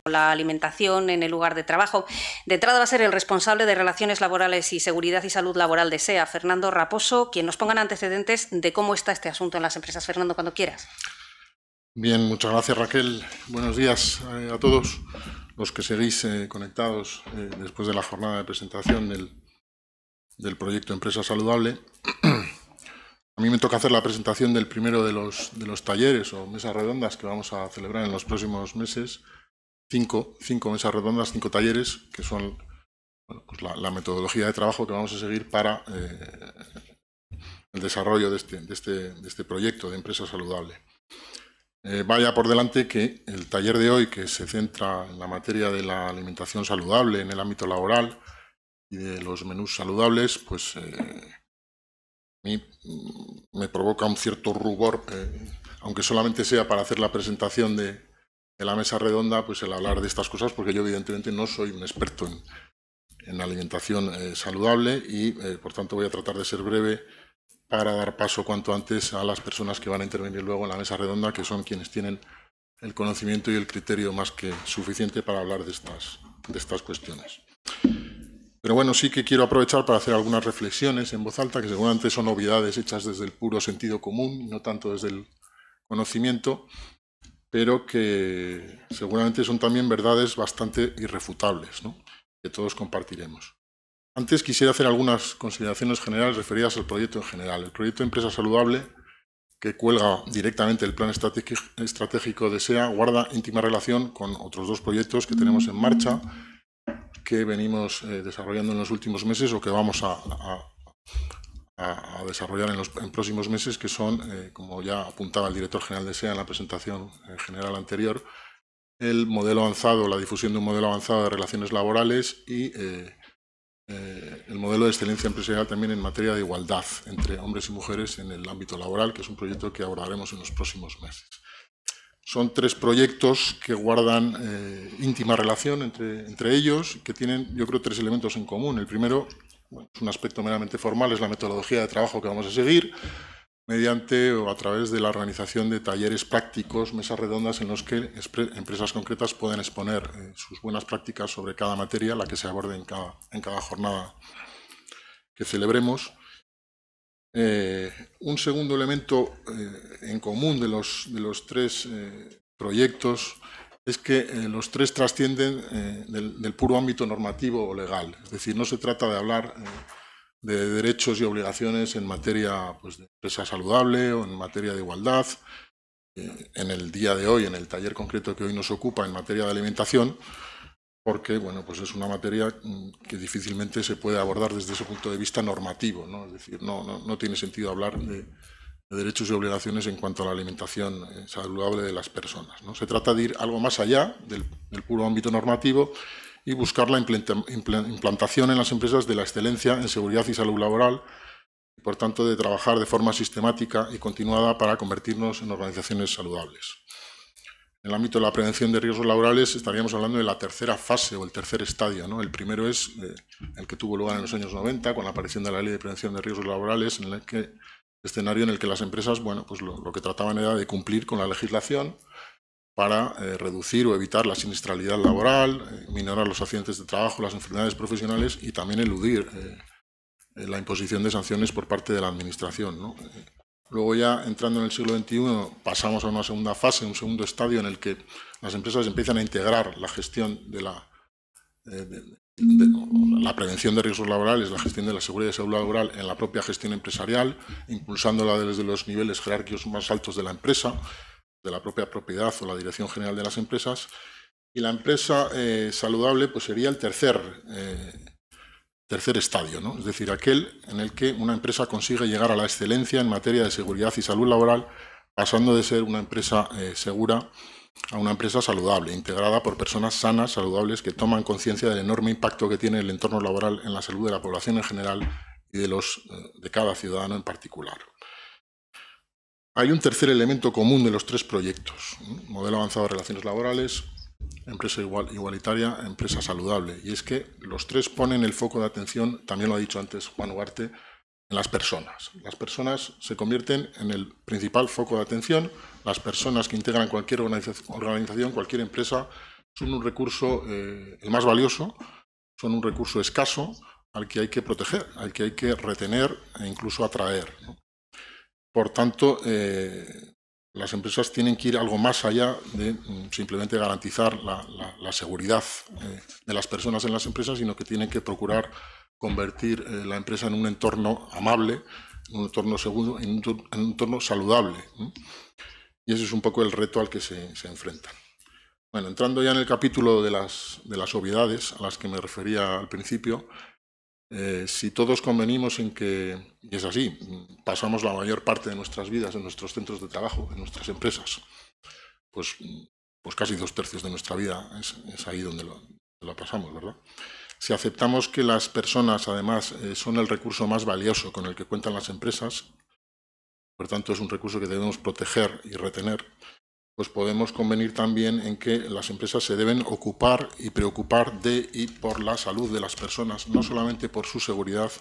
la alimentación en el lugar de trabajo. De entrada va a ser el responsable de Relaciones Laborales y Seguridad y Salud Laboral de SEA, Fernando Raposo, quien nos ponga antecedentes de cómo está este asunto en las empresas. Fernando, cuando quieras. Bien, muchas gracias, Raquel. Buenos días a todos los que seguís conectados después de la jornada de presentación del proyecto Empresa Saludable. A mí me toca hacer la presentación del primero de los talleres o mesas redondas que vamos a celebrar en los próximos meses. Cinco mesas redondas, 5 talleres, que son pues la metodología de trabajo que vamos a seguir para el desarrollo de este proyecto de Empresa Saludable. Vaya por delante que el taller de hoy, que se centra en la materia de la alimentación saludable en el ámbito laboral y de los menús saludables, pues a mí me provoca un cierto rubor, aunque solamente sea para hacer la presentación de la mesa redonda, pues el hablar de estas cosas, porque yo evidentemente no soy un experto en alimentación saludable y por tanto voy a tratar de ser breve para dar paso cuanto antes a las personas que van a intervenir luego en la mesa redonda, que son quienes tienen el conocimiento y el criterio más que suficiente para hablar de estas cuestiones. Pero bueno, sí que quiero aprovechar para hacer algunas reflexiones en voz alta, que seguramente son obviedades hechas desde el puro sentido común, y no tanto desde el conocimiento, pero que seguramente son también verdades bastante irrefutables, ¿no?, que todos compartiremos. Antes quisiera hacer algunas consideraciones generales referidas al proyecto en general. El proyecto de Empresa Saludable, que cuelga directamente el plan estratégico de SEA, guarda íntima relación con otros 2 proyectos que tenemos en marcha, que venimos desarrollando en los últimos meses o que vamos a desarrollar en próximos meses, que son, como ya apuntaba el director general de SEA en la presentación general anterior, el modelo avanzado, la difusión de un modelo avanzado de relaciones laborales y el modelo de excelencia empresarial también en materia de igualdad entre hombres y mujeres en el ámbito laboral, que es un proyecto que abordaremos en los próximos meses. Son 3 proyectos que guardan íntima relación entre ellos, que tienen, yo creo, 3 elementos en común. El primero, bueno, es un aspecto meramente formal, es la metodología de trabajo que vamos a seguir, mediante o a través de la organización de talleres prácticos, mesas redondas en los que empresas concretas pueden exponer sus buenas prácticas sobre cada materia, la que se aborde en cada jornada que celebremos. Un segundo elemento en común de los 3 proyectos es que los 3 trascienden del puro ámbito normativo o legal. Es decir, no se trata de hablar de derechos y obligaciones en materia, pues, de empresa saludable o en materia de igualdad. En el día de hoy, en el taller concreto que hoy nos ocupa en materia de alimentación, porque bueno, pues es una materia que difícilmente se puede abordar desde ese punto de vista normativo, ¿no? Es decir, no tiene sentido hablar de derechos y obligaciones en cuanto a la alimentación saludable de las personas, ¿no? Se trata de ir algo más allá del puro ámbito normativo y buscar la implantación en las empresas de la excelencia en seguridad y salud laboral y, por tanto, de trabajar de forma sistemática y continuada para convertirnos en organizaciones saludables. En el ámbito de la prevención de riesgos laborales estaríamos hablando de la tercera fase o el tercer estadio, ¿no? El primero es el que tuvo lugar en los años 90 con la aparición de la Ley de Prevención de Riesgos Laborales, en el escenario en el que las empresas, bueno, pues lo que trataban era de cumplir con la legislación para reducir o evitar la siniestralidad laboral, minorar los accidentes de trabajo, las enfermedades profesionales y también eludir la imposición de sanciones por parte de la Administración, ¿no? Luego, ya entrando en el siglo XXI, pasamos a una segunda fase, un segundo estadio en el que las empresas empiezan a integrar la gestión de la prevención de riesgos laborales, la gestión de la seguridad y salud laboral en la propia gestión empresarial, impulsándola desde los niveles jerárquicos más altos de la empresa, de la propia propiedad o la dirección general de las empresas. Y la empresa saludable, pues sería el tercer estadio, ¿no? Es decir, aquel en el que una empresa consigue llegar a la excelencia en materia de seguridad y salud laboral, pasando de ser una empresa segura a una empresa saludable, integrada por personas sanas, saludables, que toman conciencia del enorme impacto que tiene el entorno laboral en la salud de la población en general y de cada ciudadano en particular. Hay un tercer elemento común de los 3 proyectos: modelo avanzado de relaciones laborales, empresa igualitaria, empresa saludable. Y es que los 3 ponen el foco de atención, también lo ha dicho antes Juan Ugarte, en las personas. Las personas se convierten en el principal foco de atención. Las personas que integran cualquier organización, cualquier empresa, son un recurso, el más valioso, son un recurso escaso al que hay que proteger, al que hay que retener e incluso atraer, ¿no? Por tanto, las empresas tienen que ir algo más allá de simplemente garantizar la seguridad de las personas en las empresas, sino que tienen que procurar convertir la empresa en un entorno amable, en un entorno seguro, en un entorno saludable, ¿no? Y ese es un poco el reto al que se enfrentan. Bueno, entrando ya en el capítulo de las obviedades a las que me refería al principio, si todos convenimos en que, y es así, pasamos la mayor parte de nuestras vidas en nuestros centros de trabajo, en nuestras empresas, pues casi 2/3 de nuestra vida es ahí donde lo pasamos, ¿verdad? Si aceptamos que las personas, además, son el recurso más valioso con el que cuentan las empresas, por tanto es un recurso que debemos proteger y retener, pues podemos convenir también en que las empresas se deben ocupar y preocupar de y por la salud de las personas, no solamente por su seguridad.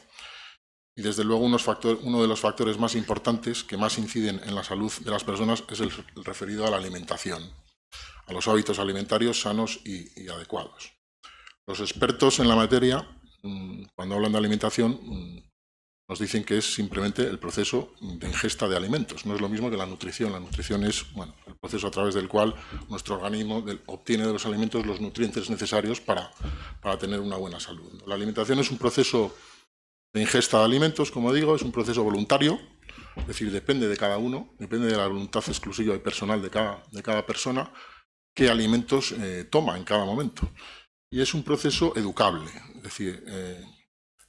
Y desde luego uno de los factores más importantes que más inciden en la salud de las personas es el referido a la alimentación, a los hábitos alimentarios sanos y adecuados. Los expertos en la materia, cuando hablan de alimentación, nos dicen que es simplemente el proceso de ingesta de alimentos. No es lo mismo que la nutrición. La nutrición es el proceso a través del cual nuestro organismo obtiene de los alimentos los nutrientes necesarios para tener una buena salud. La alimentación es un proceso de ingesta de alimentos, como digo, es un proceso voluntario, es decir, depende de cada uno, depende de la voluntad exclusiva y personal de cada persona, qué alimentos toma en cada momento. Y es un proceso educable, es decir,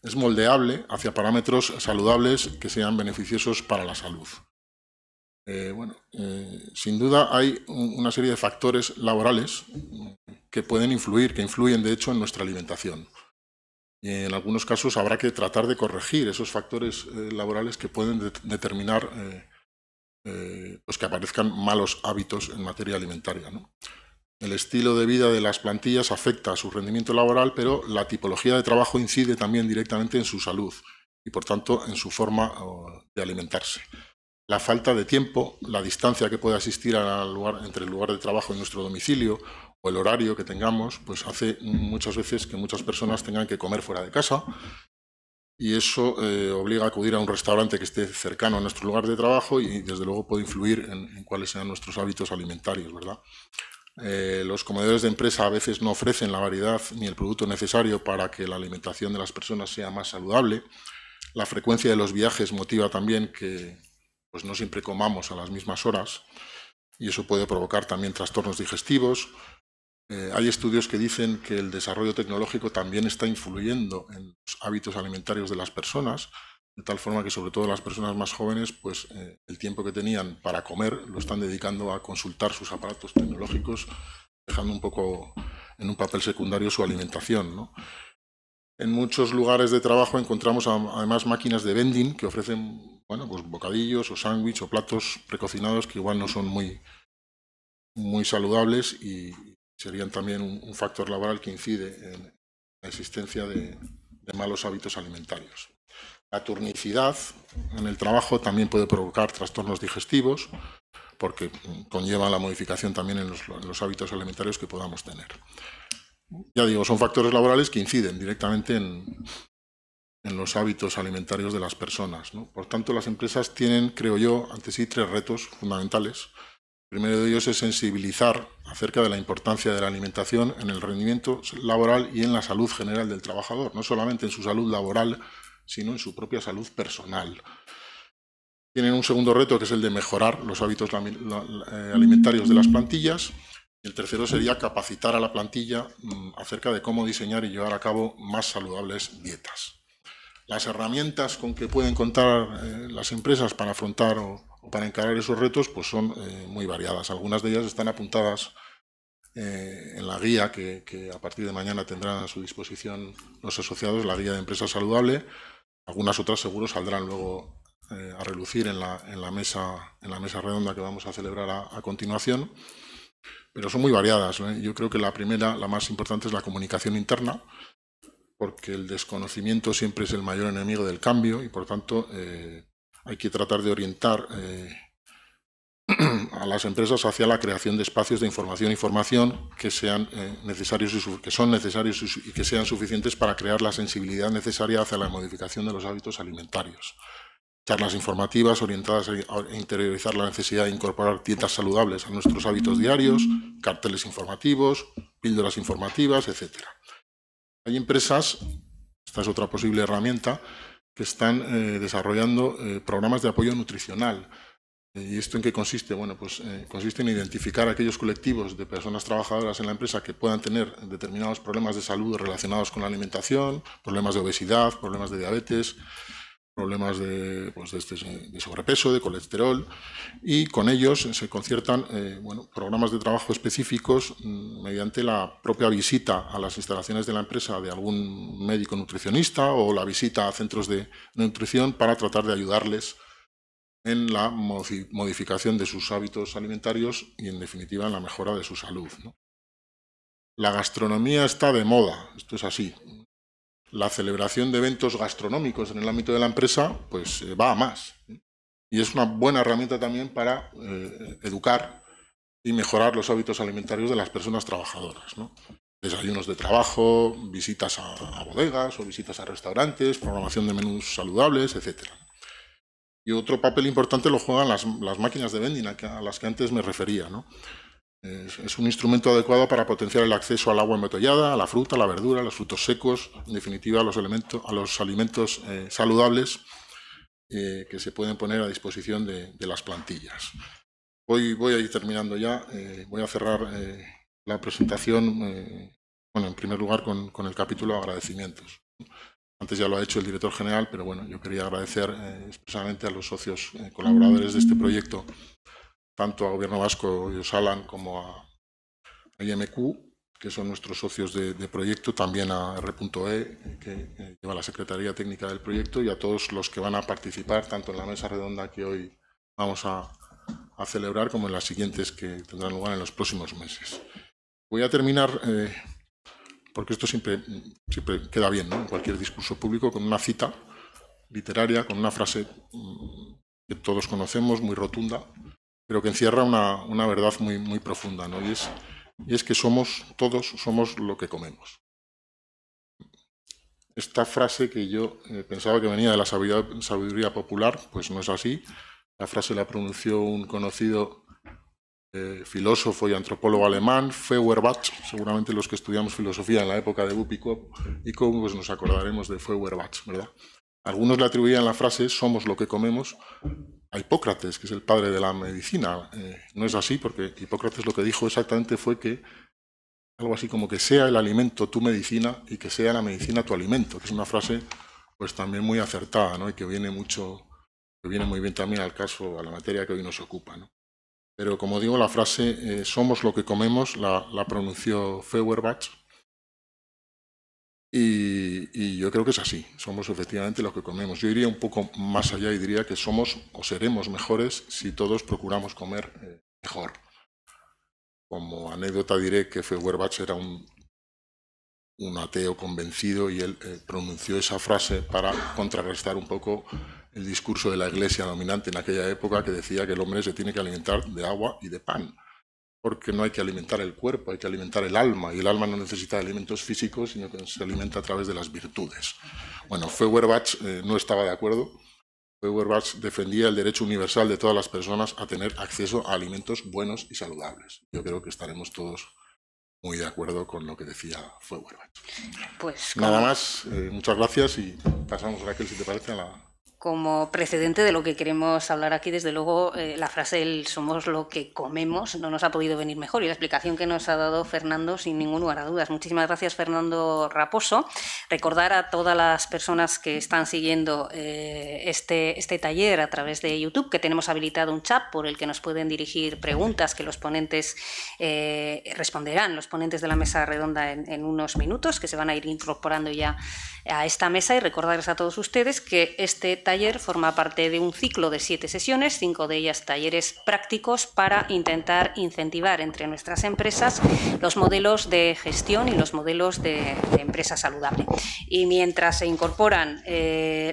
es moldeable hacia parámetros saludables que sean beneficiosos para la salud. Sin duda hay una serie de factores laborales que pueden influir, que influyen de hecho en nuestra alimentación. Y en algunos casos habrá que tratar de corregir esos factores laborales que pueden determinar pues que aparezcan malos hábitos en materia alimentaria, ¿no? El estilo de vida de las plantillas afecta a su rendimiento laboral, pero la tipología de trabajo incide también directamente en su salud y, por tanto, en su forma de alimentarse. La falta de tiempo, la distancia que puede existir entre el lugar de trabajo y nuestro domicilio o el horario que tengamos, pues hace muchas veces que muchas personas tengan que comer fuera de casa y eso obliga a acudir a un restaurante que esté cercano a nuestro lugar de trabajo y, desde luego, puede influir en cuáles sean nuestros hábitos alimentarios, ¿verdad? Los comedores de empresa a veces no ofrecen la variedad ni el producto necesario para que la alimentación de las personas sea más saludable. La frecuencia de los viajes motiva también que pues, no siempre comamos a las mismas horas y eso puede provocar también trastornos digestivos. Hay estudios que dicen que el desarrollo tecnológico también está influyendo en los hábitos alimentarios de las personas, de tal forma que sobre todo las personas más jóvenes, pues el tiempo que tenían para comer lo están dedicando a consultar sus aparatos tecnológicos, dejando un poco en un papel secundario su alimentación, ¿no? En muchos lugares de trabajo encontramos además máquinas de vending que ofrecen pues bocadillos o sándwiches o platos precocinados que igual no son muy saludables y serían también un factor laboral que incide en la existencia de malos hábitos alimentarios. La turnicidad en el trabajo también puede provocar trastornos digestivos porque conlleva la modificación también en los hábitos alimentarios que podamos tener. Ya digo, son factores laborales que inciden directamente en los hábitos alimentarios de las personas, ¿no? Por tanto, las empresas tienen, creo yo, ante sí 3 retos fundamentales. El primero de ellos es sensibilizar acerca de la importancia de la alimentación en el rendimiento laboral y en la salud general del trabajador, no solamente en su salud laboral, sino en su propia salud personal. Tienen un segundo reto que es el de mejorar los hábitos alimentarios de las plantillas. Y el tercero sería capacitar a la plantilla acerca de cómo diseñar y llevar a cabo más saludables dietas. Las herramientas con que pueden contar las empresas para afrontar o para encarar esos retos pues son muy variadas. Algunas de ellas están apuntadas en la guía que a partir de mañana tendrán a su disposición los asociados, la guía de empresa saludable. Algunas otras seguro saldrán luego a relucir en la mesa redonda que vamos a celebrar a continuación, pero son muy variadas, ¿eh? Yo creo que la primera, la más importante, es la comunicación interna, porque el desconocimiento siempre es el mayor enemigo del cambio y por tanto hay que tratar de orientar a las empresas hacia la creación de espacios de información y formación que sean necesarios y que sean suficientes para crear la sensibilidad necesaria hacia la modificación de los hábitos alimentarios. Charlas informativas orientadas a interiorizar la necesidad de incorporar dietas saludables a nuestros hábitos diarios, carteles informativos, píldoras informativas, etc. Hay empresas, esta es otra posible herramienta, que están desarrollando programas de apoyo nutricional. ¿Y esto en qué consiste? Bueno, pues consiste en identificar aquellos colectivos de personas trabajadoras en la empresa que puedan tener determinados problemas de salud relacionados con la alimentación, problemas de obesidad, problemas de diabetes, problemas de sobrepeso, de colesterol, y con ellos se conciertan programas de trabajo específicos mediante la propia visita a las instalaciones de la empresa de algún médico nutricionista o la visita a centros de nutrición para tratar de ayudarles en la modificación de sus hábitos alimentarios y, en definitiva, en la mejora de su salud, ¿no? La gastronomía está de moda, esto es así. La celebración de eventos gastronómicos en el ámbito de la empresa pues va a más. Y es una buena herramienta también para educar y mejorar los hábitos alimentarios de las personas trabajadoras, ¿no? Desayunos de trabajo, visitas a bodegas o visitas a restaurantes, programación de menús saludables, etc. Y otro papel importante lo juegan las máquinas de vending a las que antes me refería, ¿no? Es un instrumento adecuado para potenciar el acceso al agua embotellada, a la fruta, a la verdura, a los frutos secos, en definitiva a los alimentos saludables que se pueden poner a disposición de las plantillas. Voy a ir terminando ya, voy a cerrar la presentación, en primer lugar con el capítulo de agradecimientos. Antes ya lo ha hecho el director general, pero bueno, yo quería agradecer expresamente a los socios colaboradores de este proyecto, tanto a Gobierno Vasco y Osalan como a IMQ, que son nuestros socios de proyecto, también a R.E, que lleva la Secretaría Técnica del proyecto, y a todos los que van a participar, tanto en la mesa redonda que hoy vamos a celebrar, como en las siguientes que tendrán lugar en los próximos meses. Voy a terminar, porque esto siempre queda bien, ¿no?, en cualquier discurso público, con una cita literaria, con una frase que todos conocemos, muy rotunda, pero que encierra una verdad muy profunda, ¿no? Y es que todos somos lo que comemos. Esta frase, que yo pensaba que venía de la sabiduría popular, pues no es así. La frase la pronunció un conocido filósofo y antropólogo alemán, Feuerbach. Seguramente los que estudiamos filosofía en la época de Bup y Co, pues nos acordaremos de Feuerbach, ¿verdad? Algunos le atribuían la frase "somos lo que comemos" a Hipócrates, que es el padre de la medicina. No es así, porque Hipócrates lo que dijo exactamente fue que algo así como que sea el alimento tu medicina y que sea la medicina tu alimento, que es una frase pues también muy acertada, ¿no?, y que viene muy bien también al caso, a la materia que hoy nos ocupa, ¿no? Pero como digo, la frase "somos lo que comemos" la pronunció Feuerbach. Y yo creo que es así, somos efectivamente lo que comemos. Yo iría un poco más allá y diría que somos o seremos mejores si todos procuramos comer mejor. Como anécdota diré que Feuerbach era un ateo convencido, y él pronunció esa frase para contrarrestar un poco el discurso de la Iglesia dominante en aquella época, que decía que el hombre se tiene que alimentar de agua y de pan, porque no hay que alimentar el cuerpo, hay que alimentar el alma, y el alma no necesita de alimentos físicos, sino que se alimenta a través de las virtudes. Bueno, Feuerbach no estaba de acuerdo. Feuerbach defendía el derecho universal de todas las personas a tener acceso a alimentos buenos y saludables. Yo creo que estaremos todos muy de acuerdo con lo que decía Feuerbach. Pues nada más, muchas gracias, y pasamos, Raquel, si te parece, a la... Como precedente de lo que queremos hablar aquí, desde luego, la frase "el somos lo que comemos" no nos ha podido venir mejor, y la explicación que nos ha dado Fernando, sin ningún lugar a dudas. Muchísimas gracias, Fernando Raposo. Recordar a todas las personas que están siguiendo este taller a través de YouTube que tenemos habilitado un chat por el que nos pueden dirigir preguntas que los ponentes responderán, los ponentes de la mesa redonda en unos minutos, que se van a ir incorporando ya a esta mesa, y recordarles a todos ustedes que este taller forma parte de un ciclo de 7 sesiones, 5 de ellas talleres prácticos para intentar incentivar entre nuestras empresas los modelos de gestión y los modelos de empresa saludable. Y mientras se incorporan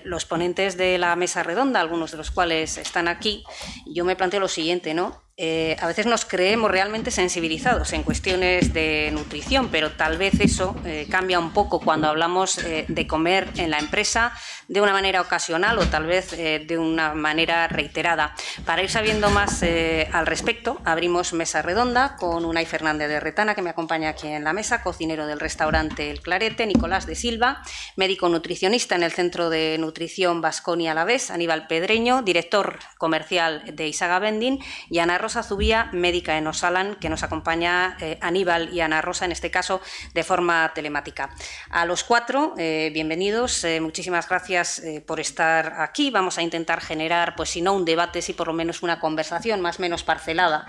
los ponentes de la mesa redonda, algunos de los cuales están aquí, yo me planteo lo siguiente, ¿no? A veces nos creemos realmente sensibilizados en cuestiones de nutrición, pero tal vez eso cambia un poco cuando hablamos de comer en la empresa de una manera ocasional o tal vez de una manera reiterada. Para ir sabiendo más al respecto, abrimos mesa redonda con Unai Fernández de Retana, que me acompaña aquí en la mesa, cocinero del restaurante El Clarete, Nicolás de Silva, médico nutricionista en el Centro de Nutrición Baskonia Alavés, Aníbal Pedreño, director comercial de Isaga Vending, y Ana Rosa Zubía, médica en Osalan, que nos acompaña Aníbal y Ana Rosa, en este caso, de forma telemática. A los cuatro, bienvenidos, muchísimas gracias por estar aquí. Vamos a intentar generar, pues si no un debate, sí por lo menos una conversación más o menos parcelada,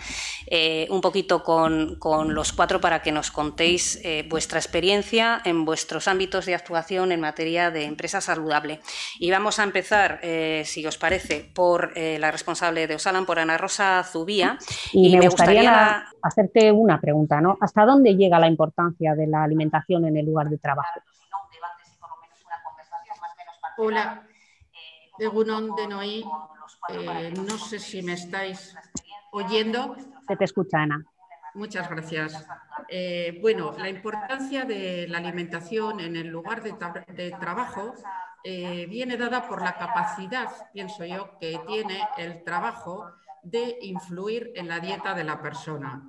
un poquito con los cuatro para que nos contéis vuestra experiencia en vuestros ámbitos de actuación en materia de empresa saludable. Y vamos a empezar, si os parece, por la responsable de Osalan, por Ana Rosa Zubía. Y me gustaría hacerte una pregunta, ¿no? ¿Hasta dónde llega la importancia de la alimentación en el lugar de trabajo? Hola, Egunon de Noí, no sé si me estáis oyendo. Se te escucha, Ana. Muchas gracias. Bueno, la importancia de la alimentación en el lugar de trabajo viene dada por la capacidad, pienso yo, que tiene el trabajo de influir en la dieta de la persona.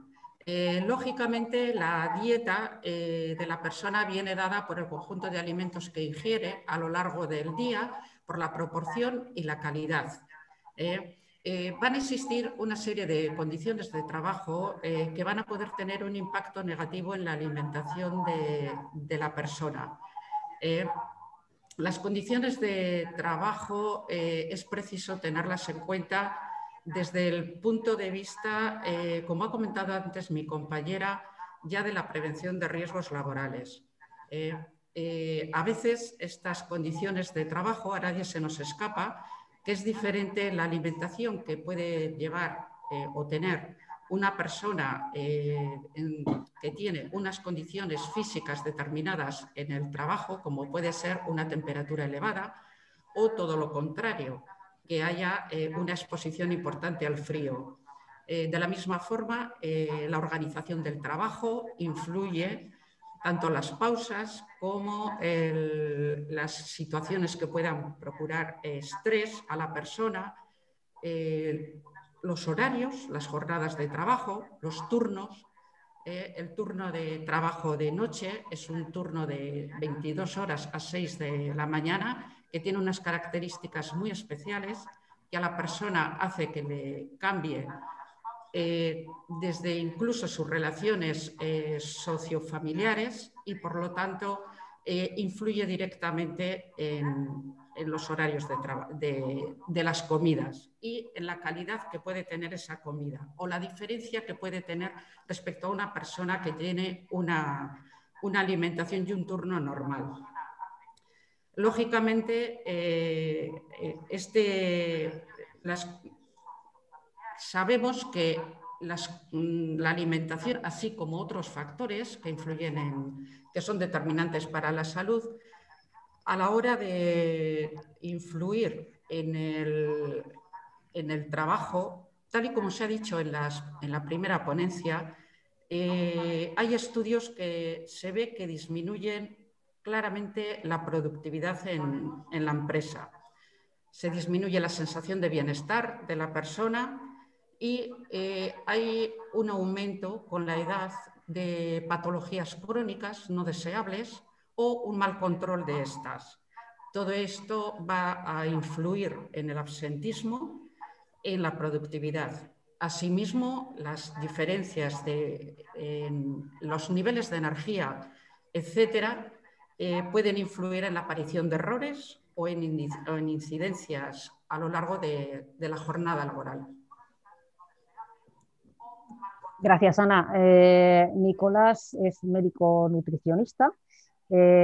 Lógicamente, la dieta de la persona viene dada por el conjunto de alimentos que ingiere a lo largo del día, por la proporción y la calidad. Van a existir una serie de condiciones de trabajo que van a poder tener un impacto negativo en la alimentación de la persona. Las condiciones de trabajo es preciso tenerlas en cuenta desde el punto de vista, como ha comentado antes mi compañera, ya de la prevención de riesgos laborales. A veces estas condiciones de trabajo, a nadie se nos escapa, que es diferente la alimentación que puede llevar o tener una persona que tiene unas condiciones físicas determinadas en el trabajo, como puede ser una temperatura elevada, o todo lo contrario, que haya una exposición importante al frío. De la misma forma, la organización del trabajo influye tanto las pausas como las situaciones que puedan procurar estrés a la persona, los horarios, las jornadas de trabajo, los turnos. El turno de trabajo de noche es un turno de 22 horas a 6 de la mañana que tiene unas características muy especiales que a la persona hace que le cambie desde incluso sus relaciones sociofamiliares y por lo tanto influye directamente en los horarios de las comidas y en la calidad que puede tener esa comida o la diferencia que puede tener respecto a una persona que tiene una alimentación y un turno normal. Lógicamente, sabemos que la alimentación, así como otros factores que influyen que son determinantes para la salud, a la hora de influir en el trabajo, tal y como se ha dicho en la primera ponencia, hay estudios que se ve que disminuyen claramente la productividad en la empresa. Se disminuye la sensación de bienestar de la persona y hay un aumento con la edad de patologías crónicas no deseables o un mal control de estas. Todo esto va a influir en el absentismo, en la productividad. Asimismo, las diferencias en los niveles de energía, etcétera, pueden influir en la aparición de errores o en incidencias a lo largo de la jornada laboral. Gracias, Ana. Nicolás es médico nutricionista.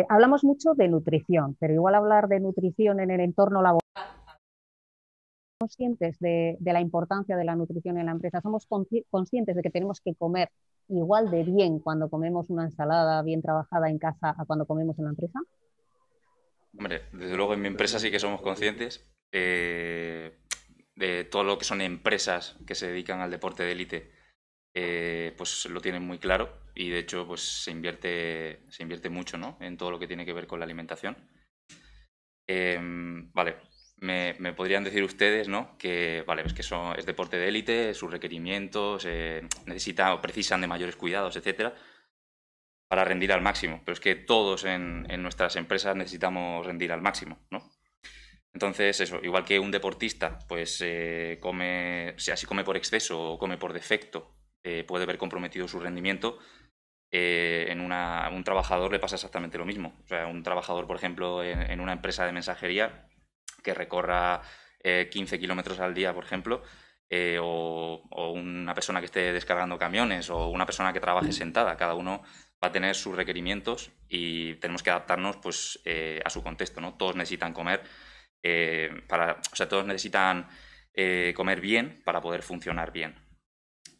Hablamos mucho de nutrición, pero igual hablar de nutrición en el entorno laboral. ¿Somos conscientes de la importancia de la nutrición en la empresa? ¿Somos conscientes de que tenemos que comer igual de bien cuando comemos una ensalada bien trabajada en casa a cuando comemos en la empresa? Hombre, desde luego en mi empresa sí que somos conscientes. de todo lo que son empresas que se dedican al deporte de élite, pues lo tienen muy claro y de hecho pues se invierte mucho, ¿no?, en todo lo que tiene que ver con la alimentación. Vale, me podrían decir ustedes, ¿no?, que vale, es que es deporte de élite, sus requerimientos necesitan o precisan de mayores cuidados, etcétera, para rendir al máximo, pero es que todos en nuestras empresas necesitamos rendir al máximo, ¿no? Entonces, eso, igual que un deportista, pues come, o sea, si come por exceso o come por defecto, puede ver comprometido su rendimiento. A un trabajador le pasa exactamente lo mismo. O sea, un trabajador, por ejemplo, en una empresa de mensajería que recorra 15 kilómetros al día, por ejemplo, o una persona que esté descargando camiones o una persona que trabaje sentada, cada uno va a tener sus requerimientos y tenemos que adaptarnos pues, a su contexto, ¿no? Todos necesitan comer, o sea, todos necesitan comer bien para poder funcionar bien.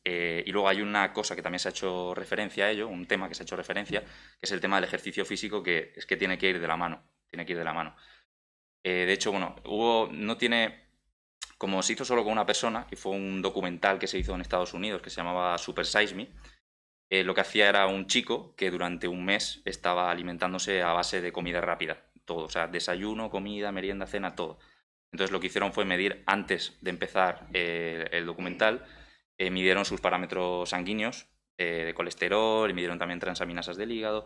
Y luego hay una cosa que también se ha hecho referencia a ello, un tema que se ha hecho referencia, que es el tema del ejercicio físico, que es que tiene que ir de la mano, de hecho, bueno, como se hizo solo con una persona, que fue un documental que se hizo en Estados Unidos, que se llamaba Super Size Me, lo que hacía era un chico que durante un mes estaba alimentándose a base de comida rápida, todo, o sea, desayuno, comida, merienda, cena, todo. Entonces lo que hicieron fue medir, antes de empezar el documental, midieron sus parámetros sanguíneos de colesterol, y midieron también transaminasas del hígado,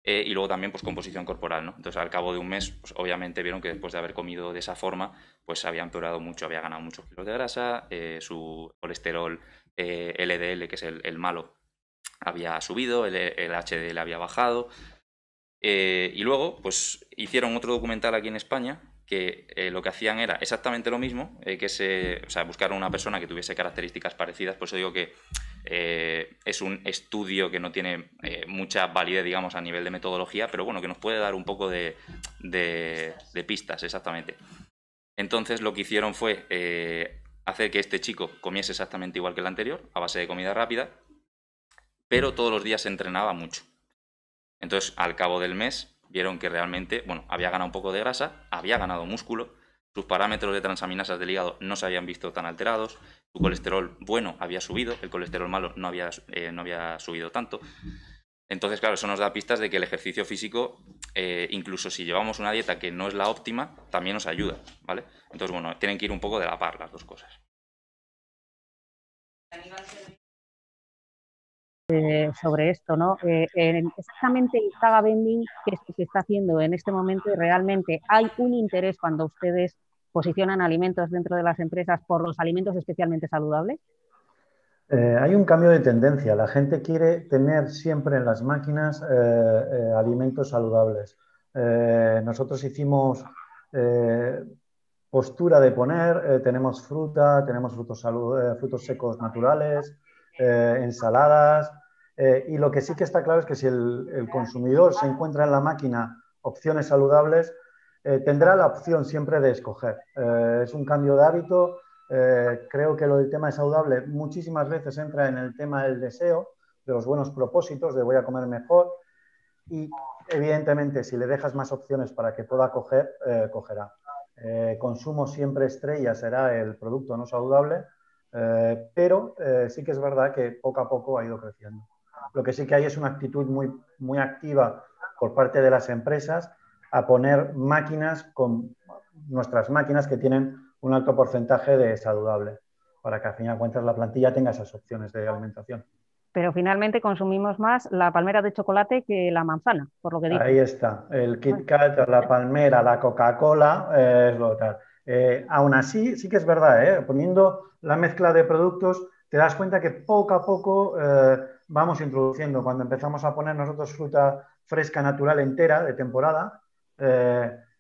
y luego también pues composición corporal, ¿no? Entonces al cabo de un mes, pues, obviamente vieron que después de haber comido de esa forma, pues había empeorado mucho, había ganado muchos kilos de grasa, su colesterol LDL, que es el malo, había subido, el HDL había bajado, y luego pues hicieron otro documental aquí en España que lo que hacían era exactamente lo mismo, o sea, buscaron una persona que tuviese características parecidas. Por eso digo que es un estudio que no tiene mucha validez, digamos, a nivel de metodología, pero bueno, que nos puede dar un poco de pistas, exactamente. Entonces lo que hicieron fue hacer que este chico comiese exactamente igual que el anterior, a base de comida rápida, pero todos los días se entrenaba mucho. Entonces, al cabo del mes, vieron que realmente, bueno, había ganado un poco de grasa, había ganado músculo, sus parámetros de transaminasas del hígado no se habían visto tan alterados, su colesterol bueno había subido, el colesterol malo no había subido tanto. Entonces, claro, eso nos da pistas de que el ejercicio físico, incluso si llevamos una dieta que no es la óptima, también nos ayuda, ¿vale? Entonces, bueno, tienen que ir un poco de la par las dos cosas. Sobre esto, ¿no? Exactamente el saga vending que se está haciendo en este momento, y realmente hay un interés cuando ustedes posicionan alimentos dentro de las empresas por los alimentos especialmente saludables. Hay un cambio de tendencia. La gente quiere tener siempre en las máquinas alimentos saludables. Nosotros hicimos postura de poner, tenemos fruta, tenemos frutos secos naturales, ensaladas, y lo que sí que está claro es que si el consumidor se encuentra en la máquina opciones saludables, tendrá la opción siempre de escoger. Es un cambio de hábito. Creo que lo del tema de saludable muchísimas veces entra en el tema del deseo, de los buenos propósitos, de voy a comer mejor, y evidentemente si le dejas más opciones para que pueda coger, cogerá. Consumo siempre estrella será el producto no saludable, pero sí que es verdad que poco a poco ha ido creciendo. Lo que sí que hay es una actitud muy, muy activa por parte de las empresas a poner máquinas con nuestras máquinas que tienen un alto porcentaje de saludable, para que al fin y al cuentas la plantilla tenga esas opciones de alimentación. Pero finalmente consumimos más la palmera de chocolate que la manzana, por lo que digo. Ahí está, el Kit Kat, la palmera, la Coca-Cola, es lo tal. Aún así, sí que es verdad, poniendo la mezcla de productos, te das cuenta que poco a poco vamos introduciendo. Cuando empezamos a poner nosotros fruta fresca, natural, entera, de temporada,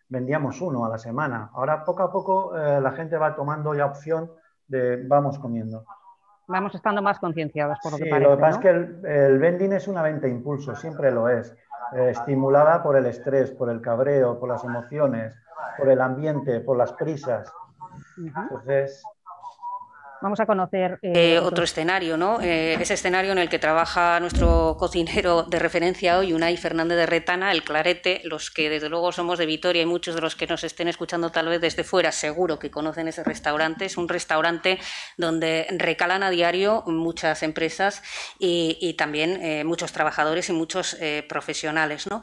vendíamos uno a la semana. Ahora, poco a poco, la gente va tomando ya opción de vamos comiendo. Vamos estando más concienciados, por lo que Sí, parece, lo que pasa ¿no? es que el vending es una venta impulso, siempre lo es. Estimulada por el estrés, por el cabreo, por las emociones, por el ambiente, por las prisas. Entonces... Vamos a conocer otro escenario, ¿no? Ese escenario en el que trabaja nuestro cocinero de referencia hoy, Unai Fernández de Retana, el Clarete. Los que desde luego somos de Vitoria y muchos de los que nos estén escuchando tal vez desde fuera seguro que conocen ese restaurante. Es un restaurante donde recalan a diario muchas empresas y también muchos trabajadores y muchos profesionales, ¿no?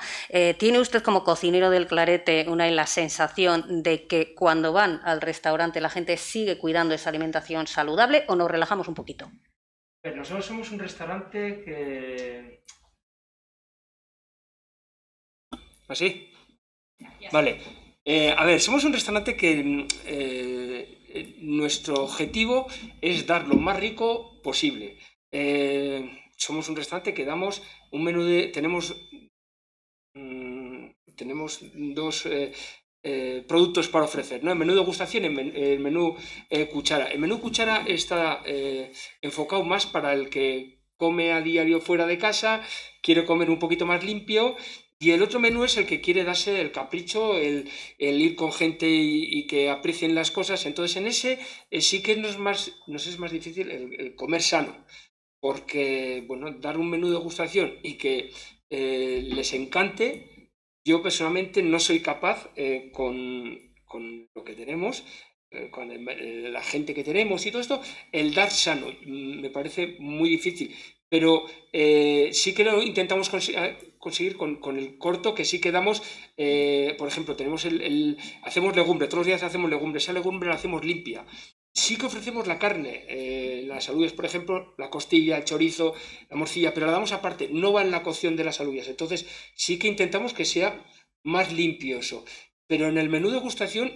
¿Tiene usted como cocinero del Clarete, Unai, la sensación de que cuando van al restaurante la gente sigue cuidando esa alimentación saludable o nos relajamos un poquito? Pues nosotros somos un restaurante que... ¿Así? Vale. A ver, somos un restaurante que nuestro objetivo es dar lo más rico posible. Somos un restaurante que damos un menú de... Tenemos dos... productos para ofrecer, ¿no? El menú degustación y el menú cuchara. El menú cuchara está enfocado más para el que come a diario fuera de casa, quiere comer un poquito más limpio, y el otro menú es el que quiere darse el capricho, el ir con gente y que aprecien las cosas. Entonces en ese sí que nos es más difícil el comer sano, porque bueno, dar un menú degustación y que les encante. Yo personalmente no soy capaz con lo que tenemos, con la gente que tenemos y todo esto, el dar sano. Me parece muy difícil, pero sí que lo intentamos conseguir con el corto, que sí que damos, por ejemplo, tenemos hacemos legumbre, todos los días hacemos legumbre, esa legumbre la hacemos limpia. Sí que ofrecemos la carne, las alubias, por ejemplo, la costilla, el chorizo, la morcilla, pero la damos aparte, no va en la cocción de las alubias. Entonces sí que intentamos que sea más limpio eso. Pero en el menú de degustación,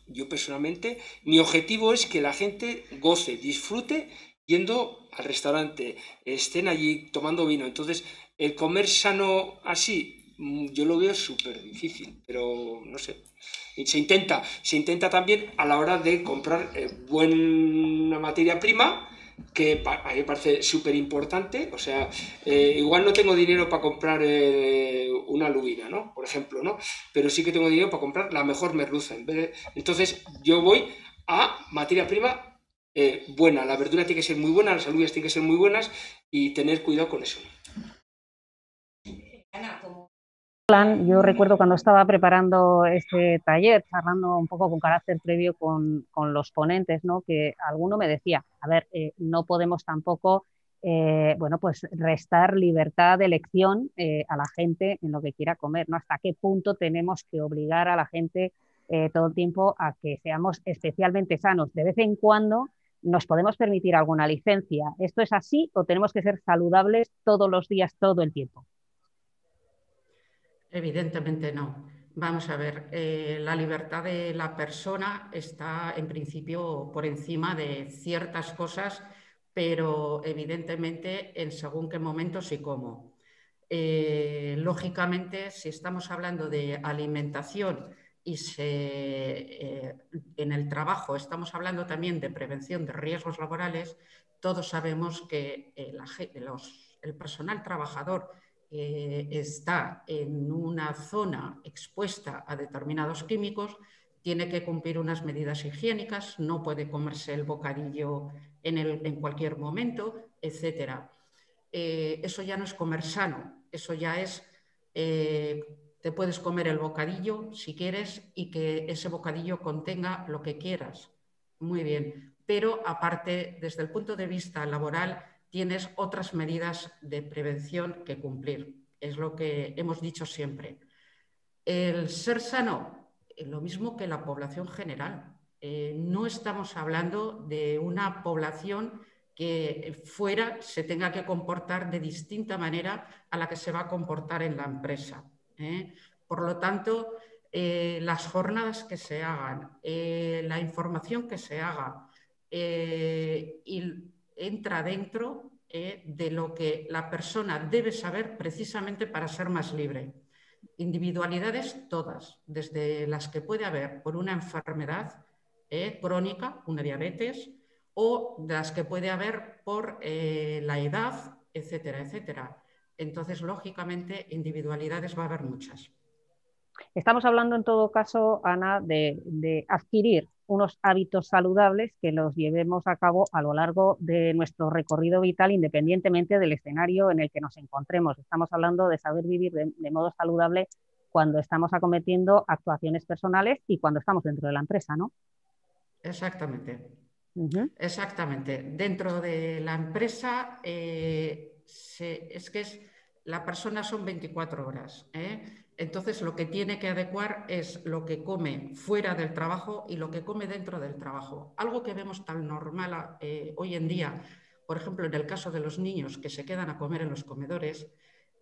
yo personalmente, mi objetivo es que la gente goce, disfrute yendo al restaurante, estén allí tomando vino. Entonces, el comer sano así, yo lo veo súper difícil, pero no sé. Se intenta también a la hora de comprar buena materia prima, que a mí me parece súper importante. O sea, igual no tengo dinero para comprar una lubina, ¿no? Por ejemplo, ¿no? Pero sí que tengo dinero para comprar la mejor merluza. Entonces yo voy a materia prima buena. La verdura tiene que ser muy buena, las alubias tienen que ser muy buenas y tener cuidado con eso. Yo recuerdo cuando estaba preparando este taller, charlando un poco con carácter previo con los ponentes, ¿no? Que alguno me decía, a ver, no podemos tampoco bueno, pues restar libertad de elección a la gente en lo que quiera comer, ¿no? ¿Hasta qué punto tenemos que obligar a la gente todo el tiempo a que seamos especialmente sanos? De vez en cuando nos podemos permitir alguna licencia. ¿Esto es así o tenemos que ser saludables todos los días, todo el tiempo? Evidentemente no. Vamos a ver, la libertad de la persona está en principio por encima de ciertas cosas, pero evidentemente en según qué momentos y cómo. Lógicamente, si estamos hablando de alimentación y en el trabajo estamos hablando también de prevención de riesgos laborales, todos sabemos que el personal trabajador está en una zona expuesta a determinados químicos, tiene que cumplir unas medidas higiénicas, no puede comerse el bocadillo en cualquier momento, etc. Eso ya no es comer sano, eso ya es, te puedes comer el bocadillo si quieres y que ese bocadillo contenga lo que quieras. Muy bien, pero aparte, desde el punto de vista laboral, tienes otras medidas de prevención que cumplir. Es lo que hemos dicho siempre. El ser sano, lo mismo que la población general. No estamos hablando de una población que fuera se tenga que comportar de distinta manera a la que se va a comportar en la empresa. Por lo tanto, las jornadas que se hagan, la información que se haga, y entra dentro de lo que la persona debe saber precisamente para ser más libre. Individualidades todas, desde las que puede haber por una enfermedad crónica, una diabetes, o de las que puede haber por la edad, etcétera, etcétera. Entonces, lógicamente, individualidades va a haber muchas. Estamos hablando en todo caso, Ana, de adquirir unos hábitos saludables que los llevemos a cabo a lo largo de nuestro recorrido vital, independientemente del escenario en el que nos encontremos. Estamos hablando de saber vivir de modo saludable cuando estamos acometiendo actuaciones personales y cuando estamos dentro de la empresa, ¿no? Exactamente. Exactamente. Dentro de la empresa la persona son 24 horas. Entonces, lo que tiene que adecuar es lo que come fuera del trabajo y lo que come dentro del trabajo. Algo que vemos tan normal hoy en día, por ejemplo, en el caso de los niños que se quedan a comer en los comedores,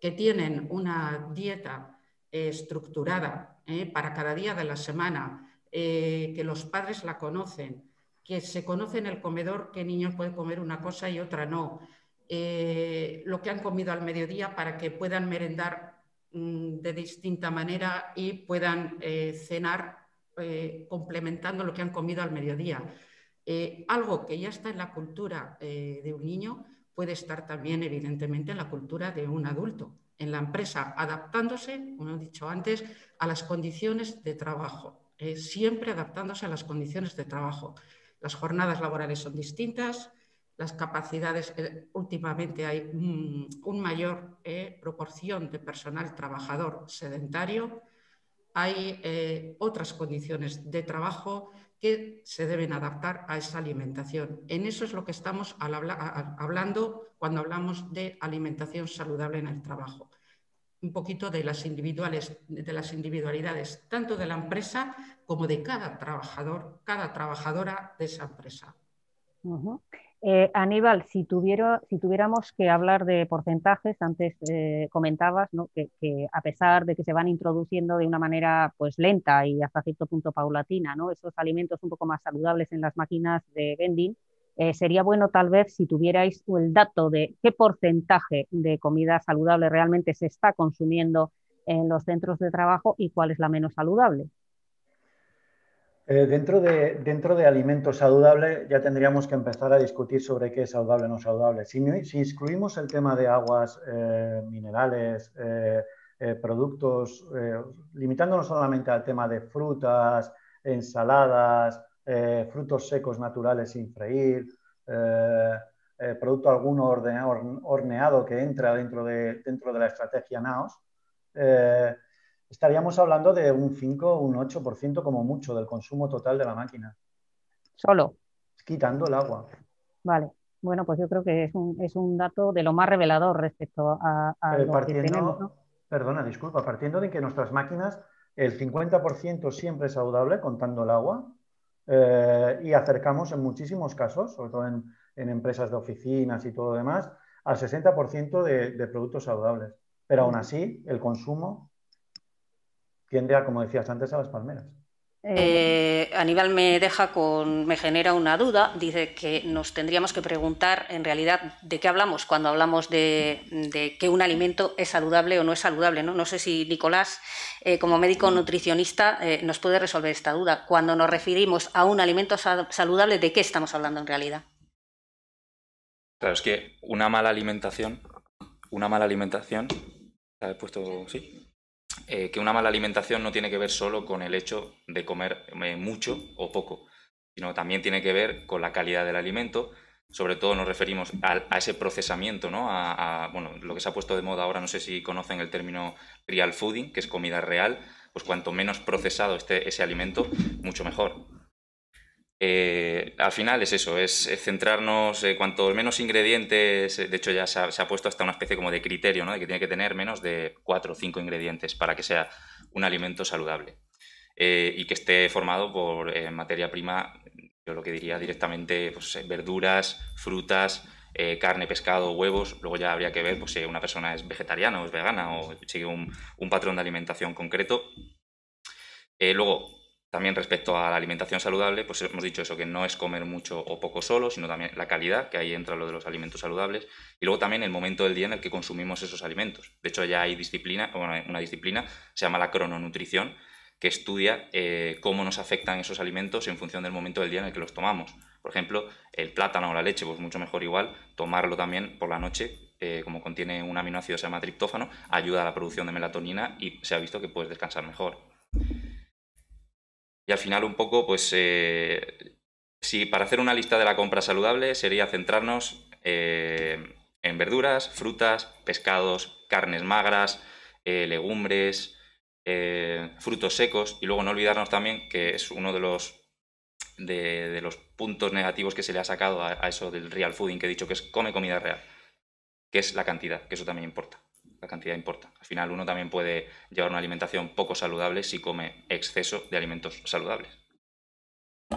que tienen una dieta estructurada para cada día de la semana, que los padres la conocen, que se conoce en el comedor qué niño puede comer una cosa y otra no, lo que han comido al mediodía para que puedan merendar de distinta manera y puedan cenar complementando lo que han comido al mediodía. Algo que ya está en la cultura de un niño puede estar también, evidentemente, en la cultura de un adulto, en la empresa, adaptándose, como he dicho antes, a las condiciones de trabajo, siempre adaptándose a las condiciones de trabajo. Las jornadas laborales son distintas, las capacidades, últimamente hay una mayor proporción de personal trabajador sedentario, hay otras condiciones de trabajo que se deben adaptar a esa alimentación. En eso es lo que estamos hablando cuando hablamos de alimentación saludable en el trabajo. Un poquito de las individualidades, tanto de la empresa como de cada trabajador, cada trabajadora de esa empresa. Aníbal, si tuviéramos que hablar de porcentajes, antes comentabas, ¿no?, que a pesar de que se van introduciendo de una manera pues lenta y hasta cierto punto paulatina, ¿no?, esos alimentos un poco más saludables en las máquinas de vending, sería bueno tal vez si tuvierais el dato de qué porcentaje de comida saludable realmente se está consumiendo en los centros de trabajo y cuál es la menos saludable. Dentro de alimentos saludables ya tendríamos que empezar a discutir sobre qué es saludable o no saludable. Si excluimos el tema de aguas, minerales, productos, limitándonos solamente al tema de frutas, ensaladas, frutos secos naturales sin freír, producto alguno horneado que entra dentro de la estrategia NAOS, estaríamos hablando de un 5 o un 8% como mucho del consumo total de la máquina. ¿Solo? Quitando el agua. Vale. Bueno, pues yo creo que es un dato de lo más revelador respecto a lo que tenemos, ¿no? Perdona, disculpa. Partiendo de que nuestras máquinas, el 50% siempre es saludable, contando el agua, y acercamos en muchísimos casos, sobre todo en empresas de oficinas y todo lo demás, al 60% de productos saludables. Pero aún así, el consumo tiende a, como decías antes, a las palmeras. Aníbal me genera una duda. Dice que nos tendríamos que preguntar en realidad de qué hablamos cuando hablamos de que un alimento es saludable o no es saludable, ¿no? No sé si Nicolás, como médico nutricionista, nos puede resolver esta duda. Cuando nos referimos a un alimento saludable, ¿de qué estamos hablando en realidad? Claro, es que una mala alimentación, ¿la he puesto? Sí. Que una mala alimentación no tiene que ver solo con el hecho de comer mucho o poco, sino también tiene que ver con la calidad del alimento. Sobre todo nos referimos a ese procesamiento, ¿no? Bueno, lo que se ha puesto de moda ahora, no sé si conocen el término real fooding, que es comida real. Pues cuanto menos procesado esté ese alimento, mucho mejor. Al final es eso, es centrarnos, cuanto menos ingredientes, de hecho ya se ha puesto hasta una especie como de criterio, ¿no?, de que tiene que tener menos de 4 o 5 ingredientes para que sea un alimento saludable, y que esté formado por materia prima, yo lo que diría directamente, pues, verduras, frutas, carne, pescado, huevos. Luego ya habría que ver pues, si una persona es vegetariana o es vegana o sigue un patrón de alimentación concreto. Luego, también respecto a la alimentación saludable, pues hemos dicho eso, que no es comer mucho o poco solo, sino también la calidad, que ahí entra lo de los alimentos saludables, y luego también el momento del día en el que consumimos esos alimentos. De hecho, ya hay una disciplina, se llama la crononutrición, que estudia cómo nos afectan esos alimentos en función del momento del día en el que los tomamos. Por ejemplo, el plátano o la leche, pues mucho mejor igual tomarlo también por la noche, como contiene un aminoácido que se llama triptófano, ayuda a la producción de melatonina y se ha visto que puedes descansar mejor. Y al final un poco, pues, si para hacer una lista de la compra saludable sería centrarnos en verduras, frutas, pescados, carnes magras, legumbres, frutos secos, y luego no olvidarnos también que es uno de los puntos negativos que se le ha sacado a eso del real fooding que he dicho, que es come comida real, que es la cantidad, que eso también importa. La cantidad importa. Al final uno también puede llevar una alimentación poco saludable si come exceso de alimentos saludables.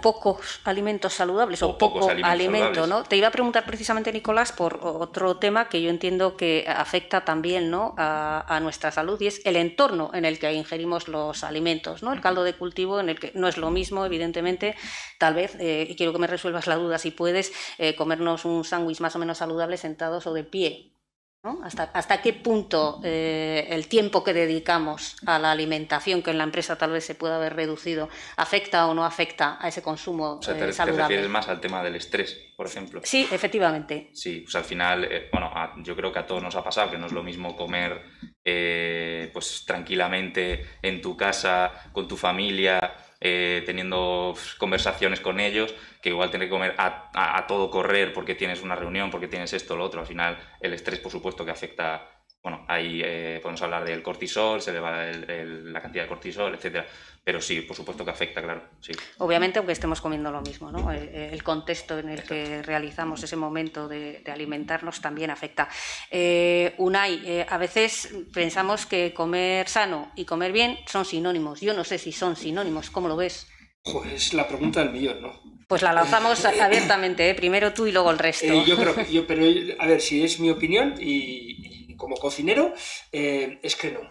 Pocos alimentos saludables o poco alimento, ¿no? Te iba a preguntar precisamente, Nicolás, por otro tema que yo entiendo que afecta también, ¿no?, a nuestra salud, y es el entorno en el que ingerimos los alimentos, ¿no? El caldo de cultivo en el que no es lo mismo, evidentemente, tal vez, y quiero que me resuelvas la duda, si puedes comernos un sándwich más o menos saludable sentados o de pie, ¿no? ¿Hasta qué punto el tiempo que dedicamos a la alimentación, que en la empresa tal vez se pueda haber reducido, afecta o no afecta a ese consumo saludable? ¿Te refieres más al tema del estrés, por ejemplo? Sí, efectivamente. Sí, pues al final, bueno, yo creo que a todos nos ha pasado que no es lo mismo comer pues tranquilamente en tu casa, con tu familia, teniendo conversaciones con ellos, que igual tener que comer a todo correr porque tienes una reunión, porque tienes esto o lo otro. Al final el estrés, por supuesto, que afecta. Bueno, ahí podemos hablar del cortisol, se eleva la cantidad de cortisol, etcétera. Pero sí, por supuesto que afecta, claro. Sí. Obviamente, aunque estemos comiendo lo mismo, ¿no? El contexto en el que realizamos ese momento de alimentarnos también afecta. Unai, a veces pensamos que comer sano y comer bien son sinónimos. Yo no sé si son sinónimos. ¿Cómo lo ves? Joder, es la pregunta del millón, ¿no? Pues la lanzamos abiertamente, ¿eh? Primero tú y luego el resto. Yo creo que pero a ver, si es mi opinión y como cocinero, es que no.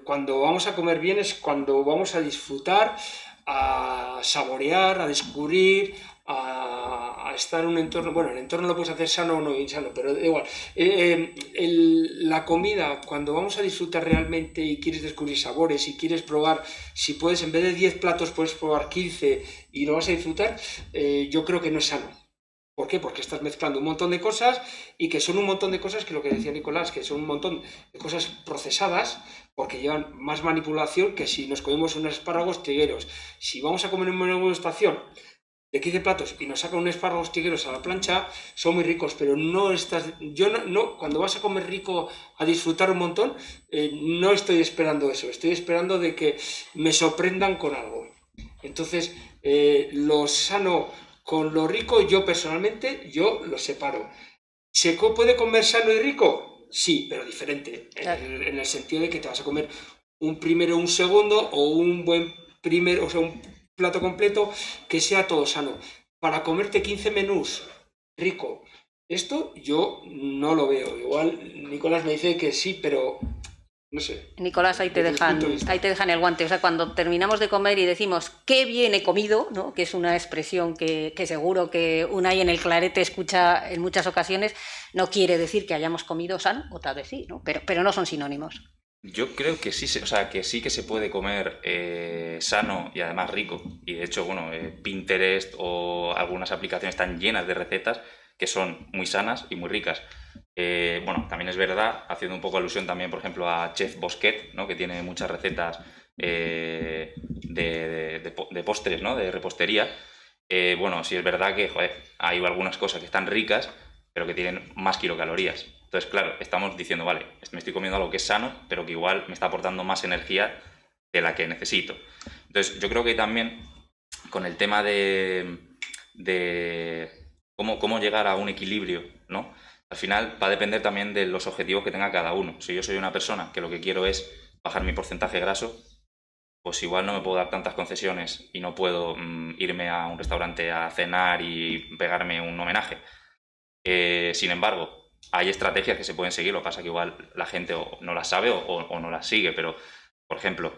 Cuando vamos a comer bien es cuando vamos a disfrutar, a saborear, a descubrir, a estar en un entorno. Bueno, el entorno lo puedes hacer sano o no insano, pero da igual. La comida, cuando vamos a disfrutar realmente y quieres descubrir sabores y quieres probar, si puedes, en vez de 10 platos, puedes probar 15 y lo vas a disfrutar, yo creo que no es sano. ¿Por qué? Porque estás mezclando un montón de cosas y que son un montón de cosas, que lo que decía Nicolás, que son un montón de cosas procesadas, porque llevan más manipulación que si nos comemos unos espárragos trigueros. Si vamos a comer un menú de degustación de 15 platos y nos sacan unos espárragos trigueros a la plancha, son muy ricos, pero no estás... cuando vas a comer rico, a disfrutar un montón, no estoy esperando eso, estoy esperando de que me sorprendan con algo. Entonces, lo sano con lo rico, yo personalmente, lo separo. ¿Se puede comer sano y rico? Sí, pero diferente, en el sentido de que te vas a comer un primero, un segundo, o un buen primero, o sea, un plato completo que sea todo sano. Para comerte 15 menús rico, esto yo no lo veo. Igual Nicolás me dice que sí, pero no sé. Nicolás, ahí te dejan el guante. O sea, cuando terminamos de comer y decimos qué bien he comido, ¿no?, que es una expresión que seguro que Unai en el Clarete escucha en muchas ocasiones, no quiere decir que hayamos comido sano, o tal vez sí, ¿no? Pero no son sinónimos. Yo creo que sí, o sea, que sí que se puede comer sano y además rico. Y de hecho, bueno, Pinterest o algunas aplicaciones están llenas de recetas que son muy sanas y muy ricas. Bueno, también es verdad, haciendo un poco alusión también, por ejemplo, a Chef Bosquet, ¿no?, que tiene muchas recetas de postres, ¿no?, de repostería. Bueno, sí es verdad que, joder, hay algunas cosas que están ricas, pero que tienen más kilocalorías. Entonces, claro, estamos diciendo, vale, me estoy comiendo algo que es sano, pero que igual me está aportando más energía de la que necesito. Entonces, yo creo que también con el tema de cómo llegar a un equilibrio, ¿no?, al final va a depender también de los objetivos que tenga cada uno. Si yo soy una persona que lo que quiero es bajar mi porcentaje graso, pues igual no me puedo dar tantas concesiones y no puedo irme a un restaurante a cenar y pegarme un homenaje. Sin embargo, hay estrategias que se pueden seguir, lo que pasa es que igual la gente o no las sabe o no las sigue, pero, por ejemplo,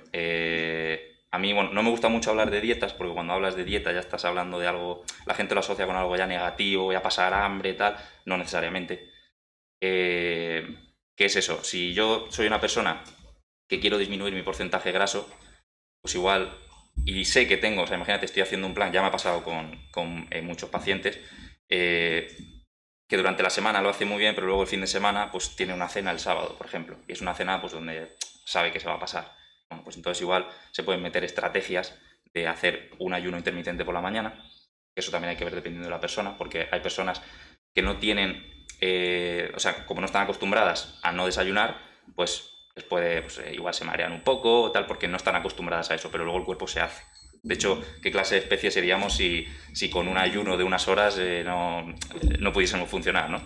a mí, bueno, no me gusta mucho hablar de dietas, porque cuando hablas de dieta ya estás hablando de algo, la gente lo asocia con algo ya negativo, voy a pasar hambre y tal, no necesariamente. ¿Qué es eso? Si yo soy una persona que quiero disminuir mi porcentaje graso, pues igual, y sé que tengo, o sea, imagínate, estoy haciendo un plan, ya me ha pasado con muchos pacientes, que durante la semana lo hace muy bien, pero luego el fin de semana pues tiene una cena el sábado, por ejemplo, y es una cena pues donde sabe que se va a pasar. Bueno, pues entonces igual se pueden meter estrategias de hacer un ayuno intermitente por la mañana. Eso también hay que ver dependiendo de la persona, porque hay personas que no tienen, o sea, como no están acostumbradas a no desayunar, pues les puede, pues, igual se marean un poco o tal, porque no están acostumbradas a eso, pero luego el cuerpo se hace. De hecho, ¿qué clase de especie seríamos si con un ayuno de unas horas no pudiésemos funcionar, ¿no?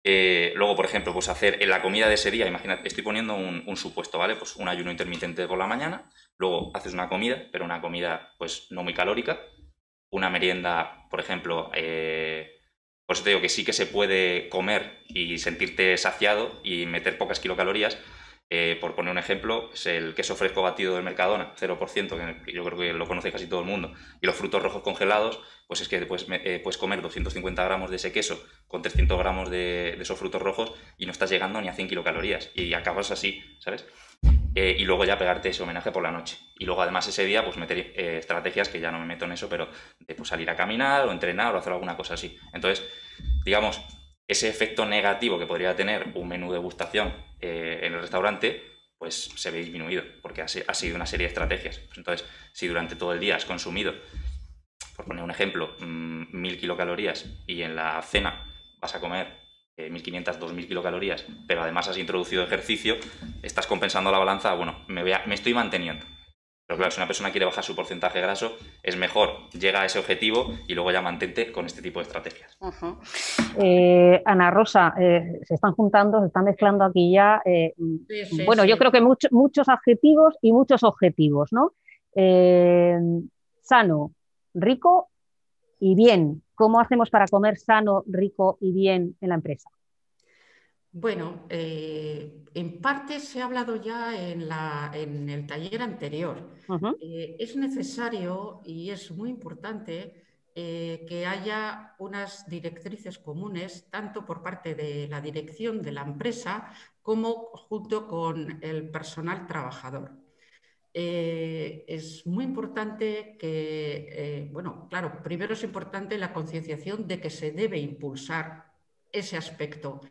Luego, por ejemplo, pues hacer en la comida de ese día, imagínate, estoy poniendo un supuesto, ¿vale? Pues un ayuno intermitente por la mañana, luego haces una comida, pero una comida pues no muy calórica, una merienda, por ejemplo, por eso te digo que sí que se puede comer y sentirte saciado y meter pocas kilocalorías. Por poner un ejemplo, es el queso fresco batido del Mercadona, 0%, que yo creo que lo conoce casi todo el mundo, y los frutos rojos congelados, pues es que puedes comer 250 gramos de ese queso con 300 gramos de esos frutos rojos y no estás llegando ni a 100 kilocalorías y acabas así, ¿sabes? Y luego ya pegarte ese homenaje por la noche. Y luego además ese día pues meter estrategias, que ya no me meto en eso, pero de pues, salir a caminar o entrenar o hacer alguna cosa así. Entonces, digamos, ese efecto negativo que podría tener un menú de degustación en el restaurante, pues se ve disminuido, porque ha sido una serie de estrategias. Pues entonces, si durante todo el día has consumido, por poner un ejemplo, 1000 kilocalorías y en la cena vas a comer 1500, 2000 kilocalorías, pero además has introducido ejercicio, estás compensando la balanza, bueno, me estoy manteniendo. Pero claro, si una persona quiere bajar su porcentaje graso, es mejor, llega a ese objetivo y luego ya mantente con este tipo de estrategias. Ana Rosa, se están juntando, se están mezclando aquí ya, bueno, yo creo que muchos adjetivos y muchos objetivos, ¿no? Sano, rico y bien. ¿Cómo hacemos para comer sano, rico y bien en la empresa? Bueno, en parte se ha hablado ya en el taller anterior. Es necesario y es muy importante que haya unas directrices comunes, tanto por parte de la dirección de la empresa como junto con el personal trabajador. Es muy importante que, bueno, claro, primero es importante la concienciación de que se debe impulsar ese aspecto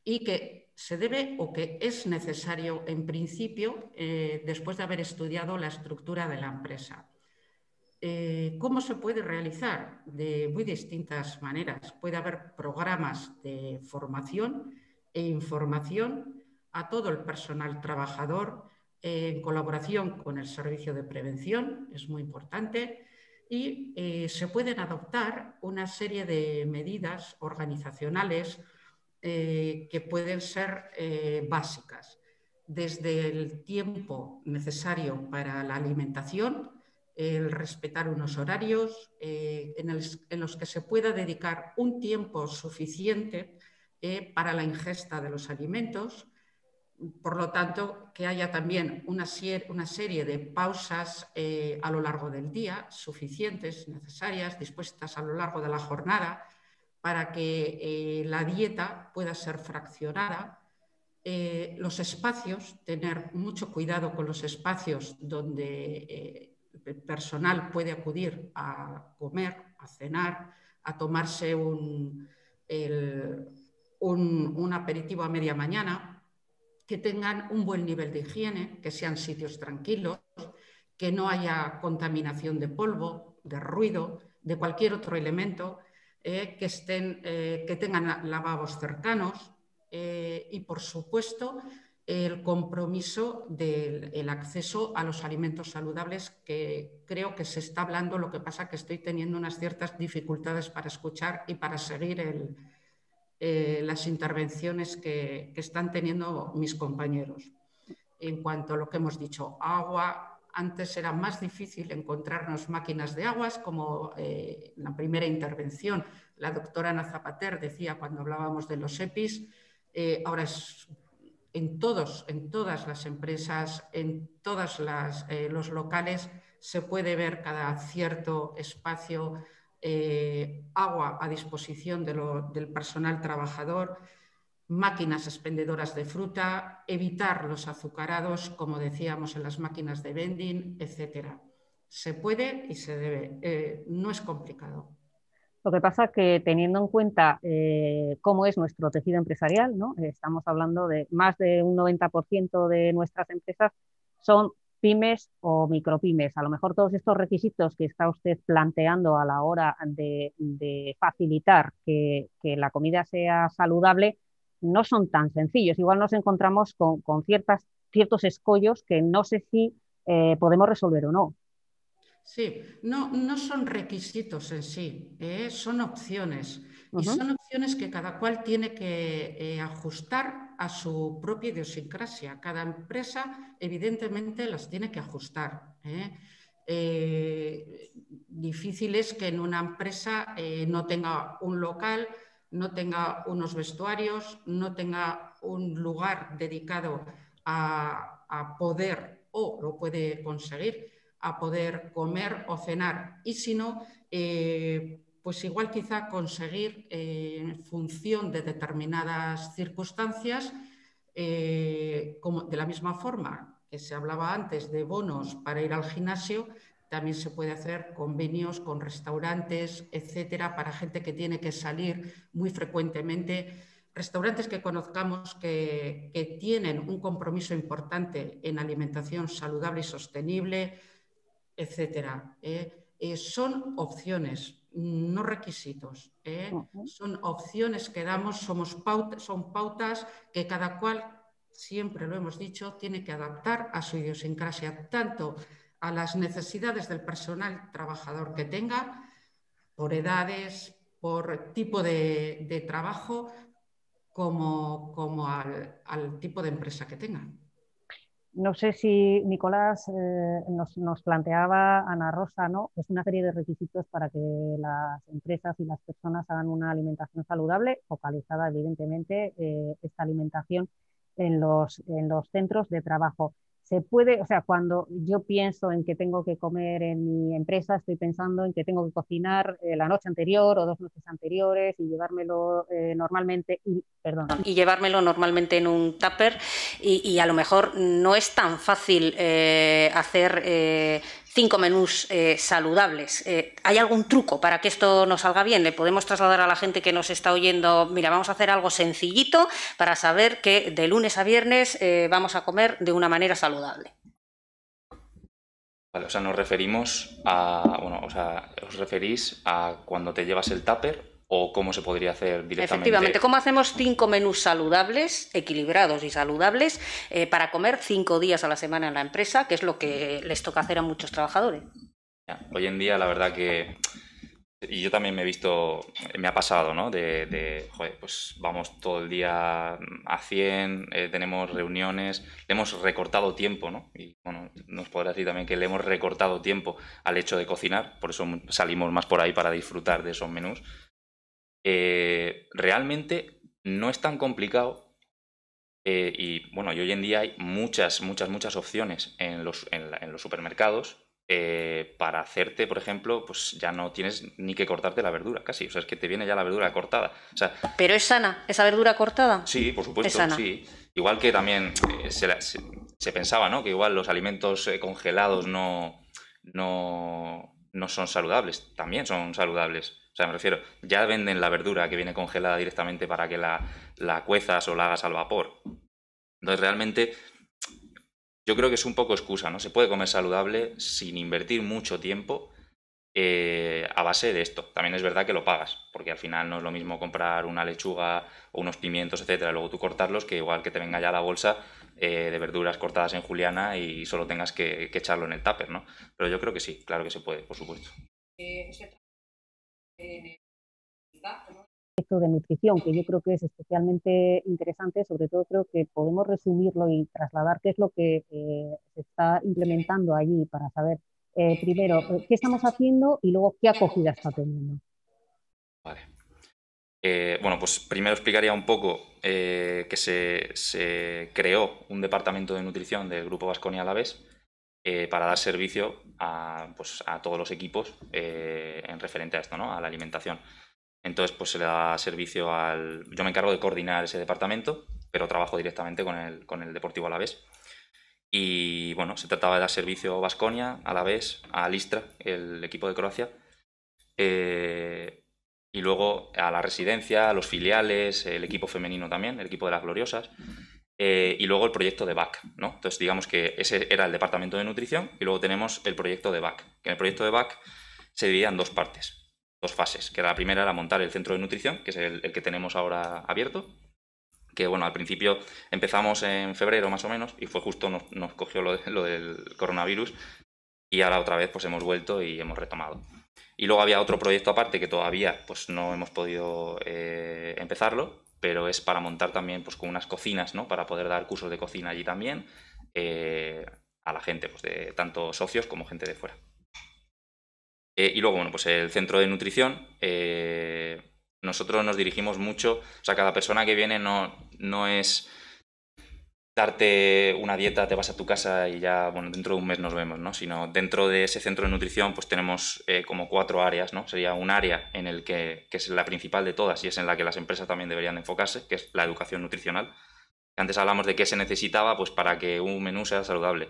y que se debe o que es necesario en principio después de haber estudiado la estructura de la empresa. ¿Cómo se puede realizar? De muy distintas maneras. Puede haber programas de formación e información a todo el personal trabajador en colaboración con el servicio de prevención, es muy importante, y se pueden adoptar una serie de medidas organizacionales que pueden ser básicas, desde el tiempo necesario para la alimentación, el respetar unos horarios en los que se pueda dedicar un tiempo suficiente para la ingesta de los alimentos. Por lo tanto, que haya también una serie de pausas a lo largo del día, suficientes, necesarias, dispuestas a lo largo de la jornada, para que la dieta pueda ser fraccionada. Los espacios, tener mucho cuidado con los espacios donde el personal puede acudir a comer, a cenar, a tomarse un aperitivo a media mañana, que tengan un buen nivel de higiene, que sean sitios tranquilos, que no haya contaminación de polvo, de ruido, de cualquier otro elemento, que tengan lavabos cercanos y, por supuesto, el compromiso del acceso a los alimentos saludables, que creo que se está hablando, lo que pasa que estoy teniendo unas ciertas dificultades para escuchar y para seguir las intervenciones que están teniendo mis compañeros. En cuanto a lo que hemos dicho, agua, antes era más difícil encontrarnos máquinas de aguas, como en la primera intervención la doctora Ana Zapater decía cuando hablábamos de los EPIs, ahora es en todas las empresas, en todos los locales, se puede ver cada cierto espacio agua a disposición del personal trabajador, máquinas expendedoras de fruta, evitar los azucarados, como decíamos, en las máquinas de vending, etc. Se puede y se debe. No es complicado. Lo que pasa es que teniendo en cuenta cómo es nuestro tejido empresarial, ¿no? Estamos hablando de más de un 90% de nuestras empresas son pymes o micropymes. A lo mejor todos estos requisitos que está usted planteando a la hora de facilitar que la comida sea saludable no son tan sencillos. Igual nos encontramos con ciertos escollos que no sé si podemos resolver o no. Sí, no son requisitos en sí, son opciones. Y son opciones que cada cual tiene que ajustar a su propia idiosincrasia. Cada empresa, evidentemente, las tiene que ajustar. Difícil es que en una empresa no tenga un local, no tenga unos vestuarios, no tenga un lugar dedicado a poder, o lo puede conseguir, a poder comer o cenar. Y si no, pues igual quizá conseguir en función de determinadas circunstancias, como de la misma forma que se hablaba antes de bonos para ir al gimnasio, también se puede hacer convenios con restaurantes, etcétera, para gente que tiene que salir muy frecuentemente. Restaurantes que conozcamos que tienen un compromiso importante en alimentación saludable y sostenible, etcétera. Son opciones, no requisitos. Son opciones que damos, son pautas que cada cual, siempre lo hemos dicho, tiene que adaptar a su idiosincrasia, tanto a las necesidades del personal trabajador que tenga, por edades, por tipo de trabajo, como al tipo de empresa que tenga. No sé si Nicolás nos planteaba, Ana Rosa, ¿no? Pues una serie de requisitos para que las empresas y las personas hagan una alimentación saludable, focalizada evidentemente esta alimentación en los centros de trabajo. Se puede, o sea, cuando yo pienso en que tengo que comer en mi empresa, estoy pensando en que tengo que cocinar la noche anterior o 2 noches anteriores y llevármelo normalmente, y llevármelo normalmente en un tupper y a lo mejor no es tan fácil hacer 5 menús saludables. ¿Hay algún truco para que esto nos salga bien? ¿Le podemos trasladar a la gente que nos está oyendo, mira, vamos a hacer algo sencillito para saber que de lunes a viernes vamos a comer de una manera saludable? Vale, o sea, nos referimos a, bueno, o sea, os referís a cuando te llevas el tupper o cómo se podría hacer directamente. Efectivamente, ¿cómo hacemos 5 menús saludables, equilibrados y saludables para comer 5 días a la semana en la empresa, que es lo que les toca hacer a muchos trabajadores? Hoy en día, la verdad que, y yo también me he visto, me ha pasado, ¿no? Joder, pues vamos todo el día a 100, tenemos reuniones, le hemos recortado tiempo, ¿no? Y bueno, nos podrá decir también que le hemos recortado tiempo al hecho de cocinar, por eso salimos más por ahí para disfrutar de esos menús. Realmente no es tan complicado y bueno, y hoy en día hay muchas opciones en los supermercados para hacerte, por ejemplo, pues ya no tienes ni que cortarte la verdura casi, o sea, es que te viene ya la verdura cortada. O sea, ¿pero es sana esa verdura cortada? Sí, por supuesto, sí. Igual que también se pensaba, ¿no? Que igual los alimentos congelados no son saludables, también son saludables. O sea, me refiero, ya venden la verdura que viene congelada directamente para que la cuezas o la hagas al vapor. Entonces, realmente, yo creo que es un poco excusa, ¿no? Se puede comer saludable sin invertir mucho tiempo a base de esto. También es verdad que lo pagas, porque al final no es lo mismo comprar una lechuga o unos pimientos, etcétera, luego tú cortarlos, que igual que te venga ya la bolsa de verduras cortadas en juliana y solo tengas que echarlo en el tupper, ¿no? Pero yo creo que sí, claro que se puede, por supuesto. De nutrición, que yo creo que es especialmente interesante, sobre todo creo que podemos resumirlo y trasladar qué es lo que se está implementando allí para saber primero qué estamos haciendo y luego qué acogida está teniendo. Vale. Bueno, pues primero explicaría un poco que se creó un departamento de nutrición del Grupo Baskonia Alavés para dar servicio a todos los equipos en referente a esto, ¿no? A la alimentación. Entonces, pues se le da servicio yo me encargo de coordinar ese departamento, pero trabajo directamente con el Deportivo Alavés. Y bueno, se trataba de dar servicio a Baskonia, Alavés, a Istra, el equipo de Croacia, y luego a la residencia, a los filiales, el equipo femenino también, el equipo de las Gloriosas. y luego el proyecto de BAC, ¿no? Entonces, digamos que ese era el departamento de nutrición y luego tenemos el proyecto de BAC. Que en el proyecto de BAC se dividía en 2 partes, 2 fases, que la primera era montar el centro de nutrición, que es el que tenemos ahora abierto, que bueno, al principio empezamos en febrero más o menos y fue justo, nos cogió lo del coronavirus y ahora otra vez pues hemos vuelto y hemos retomado. Y luego había otro proyecto aparte que todavía pues no hemos podido empezarlo, pero es para montar también pues con unas cocinas, ¿no? Para poder dar cursos de cocina allí también a la gente, pues de tanto socios como gente de fuera. Y luego, bueno, pues el centro de nutrición, nosotros nos dirigimos mucho, o sea, cada persona que viene no es darte una dieta, te vas a tu casa y ya, bueno, dentro de un mes nos vemos, ¿no? Sino dentro de ese centro de nutrición pues tenemos como 4 áreas, ¿no? Sería un área en el que es la principal de todas y es en la que las empresas también deberían de enfocarse, que es la educación nutricional. Antes hablamos de qué se necesitaba pues para que un menú sea saludable.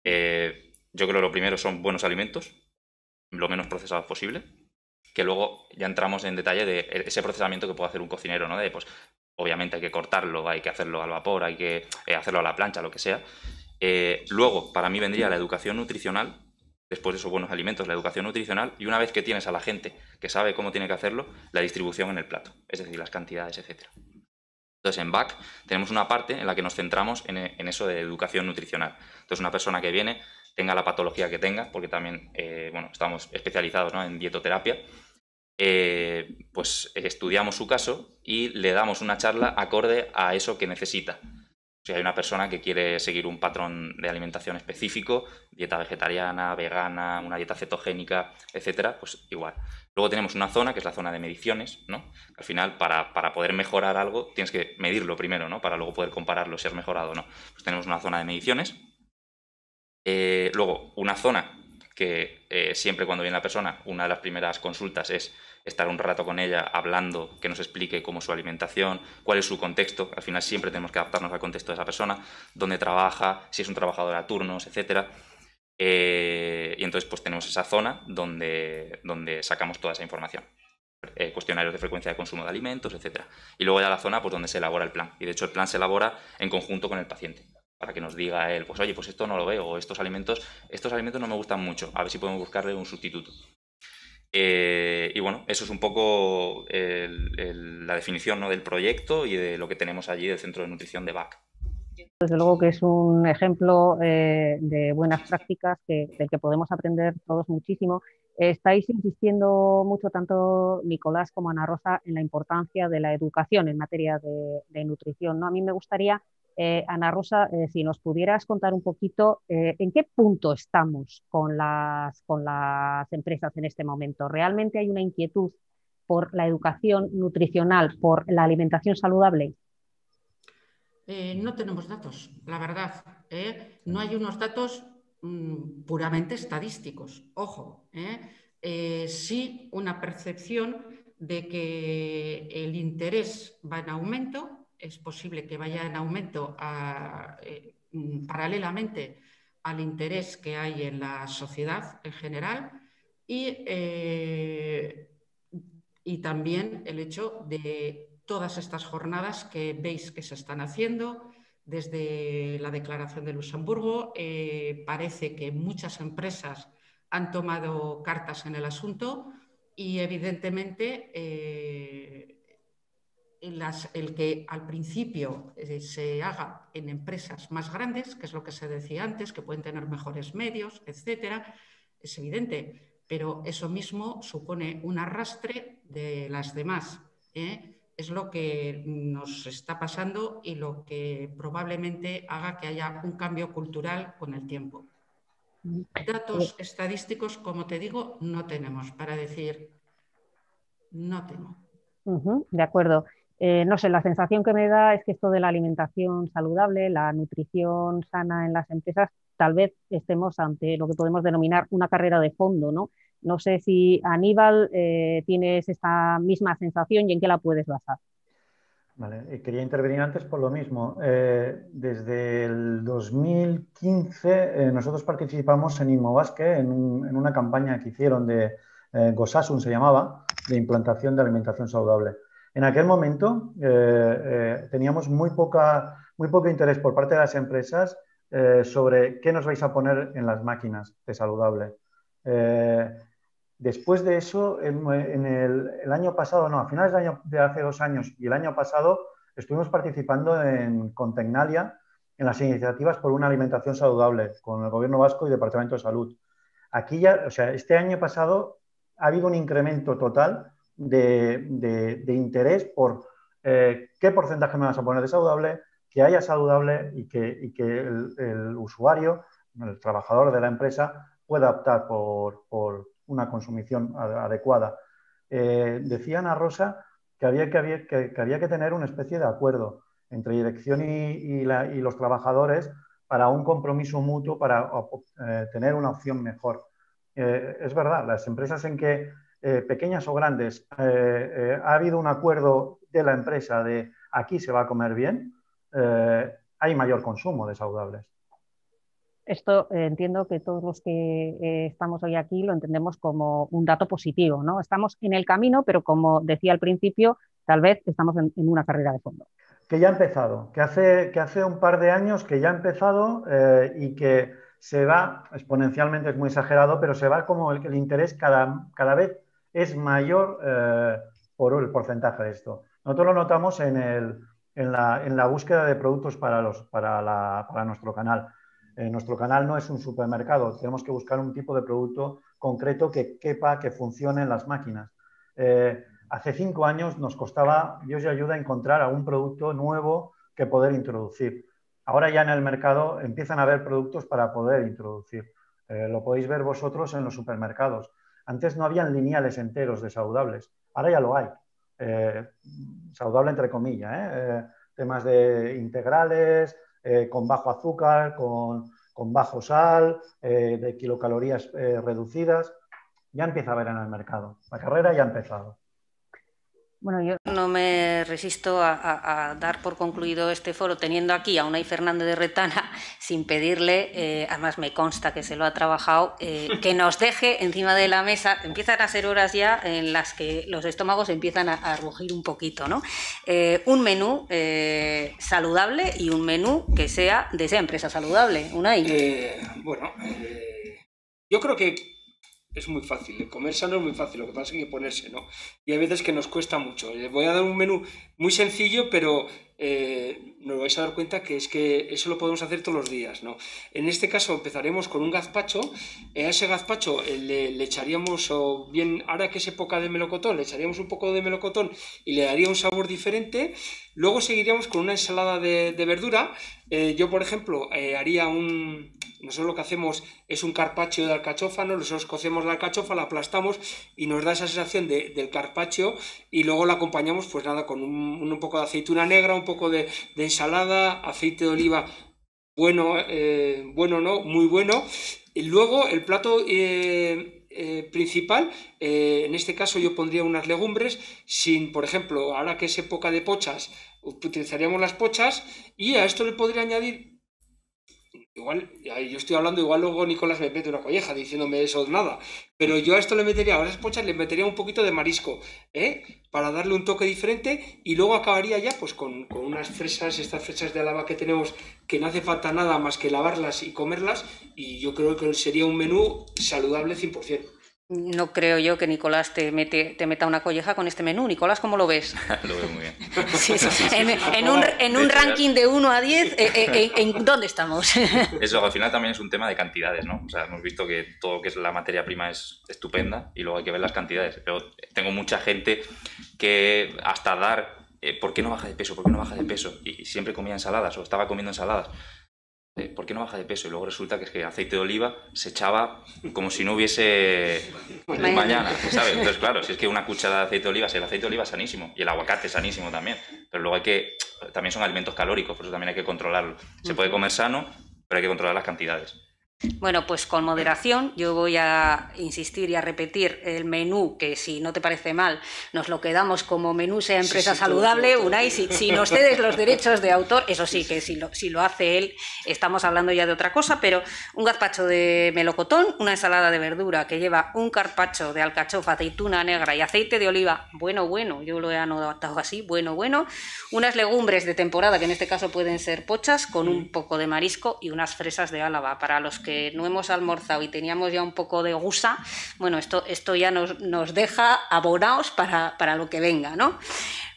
Yo creo que lo primero son buenos alimentos, lo menos procesados posible, que luego ya entramos en detalle de ese procesamiento que puede hacer un cocinero, ¿no? De, pues, obviamente hay que cortarlo, hay que hacerlo al vapor, hay que hacerlo a la plancha, lo que sea. Luego, para mí vendría la educación nutricional, después de esos buenos alimentos, la educación nutricional, y una vez que tienes a la gente que sabe cómo tiene que hacerlo, la distribución en el plato, es decir, las cantidades, etc. Entonces, en BAC tenemos una parte en la que nos centramos en eso de educación nutricional. Entonces, una persona que viene, tenga la patología que tenga, porque también bueno, estamos especializados, ¿no? En dietoterapia, pues estudiamos su caso y le damos una charla acorde a eso que necesita. Si hay una persona que quiere seguir un patrón de alimentación específico, dieta vegetariana, vegana, una dieta cetogénica, etcétera, pues igual. Luego tenemos una zona que es la zona de mediciones, ¿no? Al final, para poder mejorar algo, tienes que medirlo primero, ¿no? Para luego poder compararlo si has mejorado o no. Pues tenemos una zona de mediciones. Luego, una zona que siempre cuando viene la persona, una de las primeras consultas es estar un rato con ella hablando, que nos explique cómo es su alimentación, cuál es su contexto. Al final siempre tenemos que adaptarnos al contexto de esa persona, dónde trabaja, si es un trabajador a turnos, etc. Y entonces pues tenemos esa zona donde sacamos toda esa información. Cuestionarios de frecuencia de consumo de alimentos, etc. Y luego ya la zona pues donde se elabora el plan. Y de hecho el plan se elabora en conjunto con el paciente, para que nos diga él, pues oye, pues esto no lo veo, o estos alimentos no me gustan mucho, a ver si podemos buscarle un sustituto. Y bueno, eso es un poco la definición, ¿no? Del proyecto y de lo que tenemos allí del Centro de Nutrición de BAC. Desde luego que es un ejemplo de buenas prácticas del que podemos aprender todos muchísimo. Estáis insistiendo mucho, tanto Nicolás como Ana Rosa, en la importancia de la educación en materia de nutrición, ¿no? A mí me gustaría, Ana Rosa, si nos pudieras contar un poquito en qué punto estamos con las empresas en este momento. ¿Realmente hay una inquietud por la educación nutricional, por la alimentación saludable? No tenemos datos, la verdad. No hay unos datos puramente estadísticos. Ojo, sí una percepción de que el interés va en aumento. Es posible que vaya en aumento paralelamente al interés que hay en la sociedad en general y también el hecho de todas estas jornadas que veis que se están haciendo desde la Declaración de Luxemburgo. Parece que muchas empresas han tomado cartas en el asunto y evidentemente el que al principio se haga en empresas más grandes, que es lo que se decía antes, que pueden tener mejores medios, etcétera, es evidente, pero eso mismo supone un arrastre de las demás. Es lo que nos está pasando y lo que probablemente haga que haya un cambio cultural con el tiempo. Datos estadísticos, como te digo, no tenemos para decir no tengo. De acuerdo. No sé, la sensación que me da es que esto de la alimentación saludable, la nutrición sana en las empresas, tal vez estemos ante lo que podemos denominar una carrera de fondo, ¿no? No sé si, Aníbal, tienes esta misma sensación y en qué la puedes basar. Vale, quería intervenir antes por lo mismo. Desde el 2015 nosotros participamos en Inmovasque en una campaña que hicieron de Gosasun, se llamaba, de implantación de alimentación saludable. En aquel momento teníamos muy poco interés por parte de las empresas sobre qué nos vais a poner en las máquinas de saludable. Después de eso, en el año pasado, no, a finales de hace 2 años y el año pasado, estuvimos participando con Tecnalia en las iniciativas por una alimentación saludable con el Gobierno Vasco y Departamento de Salud. Aquí ya, o sea, este año pasado ha habido un incremento total de interés por qué porcentaje me vas a poner de saludable, que haya saludable y que el usuario, el trabajador de la empresa, pueda optar por una consumición adecuada. Decía Ana Rosa que había que tener una especie de acuerdo entre dirección y los trabajadores para un compromiso mutuo, para tener una opción mejor. Es verdad, las empresas en que, pequeñas o grandes, ha habido un acuerdo de la empresa de aquí se va a comer bien, hay mayor consumo de saludables. Esto entiendo que todos los que estamos hoy aquí lo entendemos como un dato positivo, ¿no? Estamos en el camino, pero como decía al principio, tal vez estamos en una carrera de fondo. Que ya ha empezado, que hace un par de años que ya ha empezado y que se va exponencialmente, es muy exagerado, pero se va como el interés cada vez es mayor por el porcentaje de esto. Nosotros lo notamos en la búsqueda de productos para nuestro canal. Nuestro canal no es un supermercado, tenemos que buscar un tipo de producto concreto que quepa, que funcione en las máquinas. Hace 5 años nos costaba, Dios y ayuda, encontrar algún producto nuevo que poder introducir. Ahora ya en el mercado empiezan a haber productos para poder introducir. Lo podéis ver vosotros en los supermercados. Antes no habían lineales enteros de saludables, ahora ya lo hay. Saludable entre comillas, temas de integrales, con bajo azúcar, con bajo sal, de kilocalorías reducidas. Ya empieza a haber en el mercado. La carrera ya ha empezado. Bueno, yo no me resisto a dar por concluido este foro teniendo aquí a Unai Fernández de Retana sin pedirle, además me consta que se lo ha trabajado, que nos deje encima de la mesa. Empiezan a ser horas ya en las que los estómagos empiezan a rugir un poquito, ¿no? Un menú saludable y un menú que sea de esa empresa saludable. Unai. Yo creo que es muy fácil, comer sano es muy fácil, lo que pasa es que hay que ponerse, ¿no? Y hay veces que nos cuesta mucho. Les voy a dar un menú muy sencillo, pero nos vais a dar cuenta que es que eso lo podemos hacer todos los días, ¿no? En este caso empezaremos con un gazpacho. A ese gazpacho le echaríamos, o bien, ahora que es época de melocotón, le echaríamos un poco de melocotón y le daría un sabor diferente. Luego seguiríamos con una ensalada de verdura. Yo, por ejemplo, haría nosotros lo que hacemos es un carpaccio de alcachofa, ¿no? Nosotros cocemos la alcachofa, la aplastamos y nos da esa sensación del carpaccio y luego la acompañamos, pues nada, con un poco de aceituna negra, un poco de ensalada, aceite de oliva, bueno, no, muy bueno. Y luego el plato principal, en este caso yo pondría unas legumbres, por ejemplo, ahora que es época de pochas, utilizaríamos las pochas y a esto le podría añadir. Igual, yo estoy hablando, igual luego Nicolás me mete una colleja diciéndome eso nada, pero yo a esto le metería, a las pochas le metería un poquito de marisco, para darle un toque diferente y luego acabaría ya pues con unas fresas, estas fresas de Álava que tenemos, que no hace falta nada más que lavarlas y comerlas, y yo creo que sería un menú saludable 100%. No creo yo que Nicolás te meta una colleja con este menú. Nicolás, ¿cómo lo ves? Lo veo muy bien. Sí. En un ranking de 1 a 10, ¿en dónde estamos? Eso al final también es un tema de cantidades, ¿no? O sea, hemos visto que todo lo que es la materia prima es estupenda y luego hay que ver las cantidades. Pero tengo mucha gente que hasta dar, ¿por qué no baja de peso? ¿Por qué no baja de peso? Y siempre comía ensaladas o estaba comiendo ensaladas. ¿Por qué no baja de peso? Y luego resulta que es que aceite de oliva se echaba como si no hubiese mañana, ¿sabes? Entonces, claro, si es que una cucharada de aceite de oliva, si el aceite de oliva es sanísimo y el aguacate es sanísimo también, pero luego también son alimentos calóricos, por eso también hay que controlarlo. Se puede comer sano, pero hay que controlar las cantidades. Bueno, pues con moderación. Yo voy a insistir y a repetir el menú, que si no te parece mal, nos lo quedamos como menú Sea Empresa Saludable. Todo. Unai, si nos cedes los derechos de autor, eso sí, que si lo hace él, estamos hablando ya de otra cosa, pero un gazpacho de melocotón, una ensalada de verdura que lleva un carpaccio de alcachofa, aceituna negra y aceite de oliva, bueno, yo lo he anotado así, bueno, unas legumbres de temporada, que en este caso pueden ser pochas, con un poco de marisco y unas fresas de Álava. Para los que no hemos almorzado y teníamos ya un poco de gusa, bueno, esto ya nos deja abonados para lo que venga, ¿no?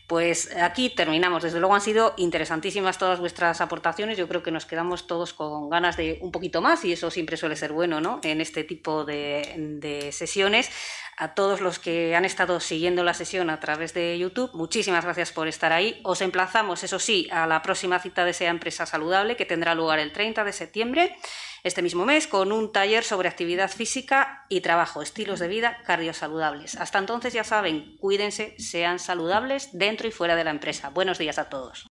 Pues aquí terminamos. Desde luego han sido interesantísimas todas vuestras aportaciones. Yo creo que nos quedamos todos con ganas de un poquito más y eso siempre suele ser bueno, ¿no?, en este tipo de sesiones. A todos los que han estado siguiendo la sesión a través de YouTube, muchísimas gracias por estar ahí. Os emplazamos, eso sí, a la próxima cita de Sea Empresa Saludable, que tendrá lugar el 30 de septiembre, este mismo mes, con un taller sobre actividad física y trabajo, estilos de vida cardiosaludables. Hasta entonces, ya saben, cuídense, sean saludables dentro y fuera de la empresa. Buenos días a todos.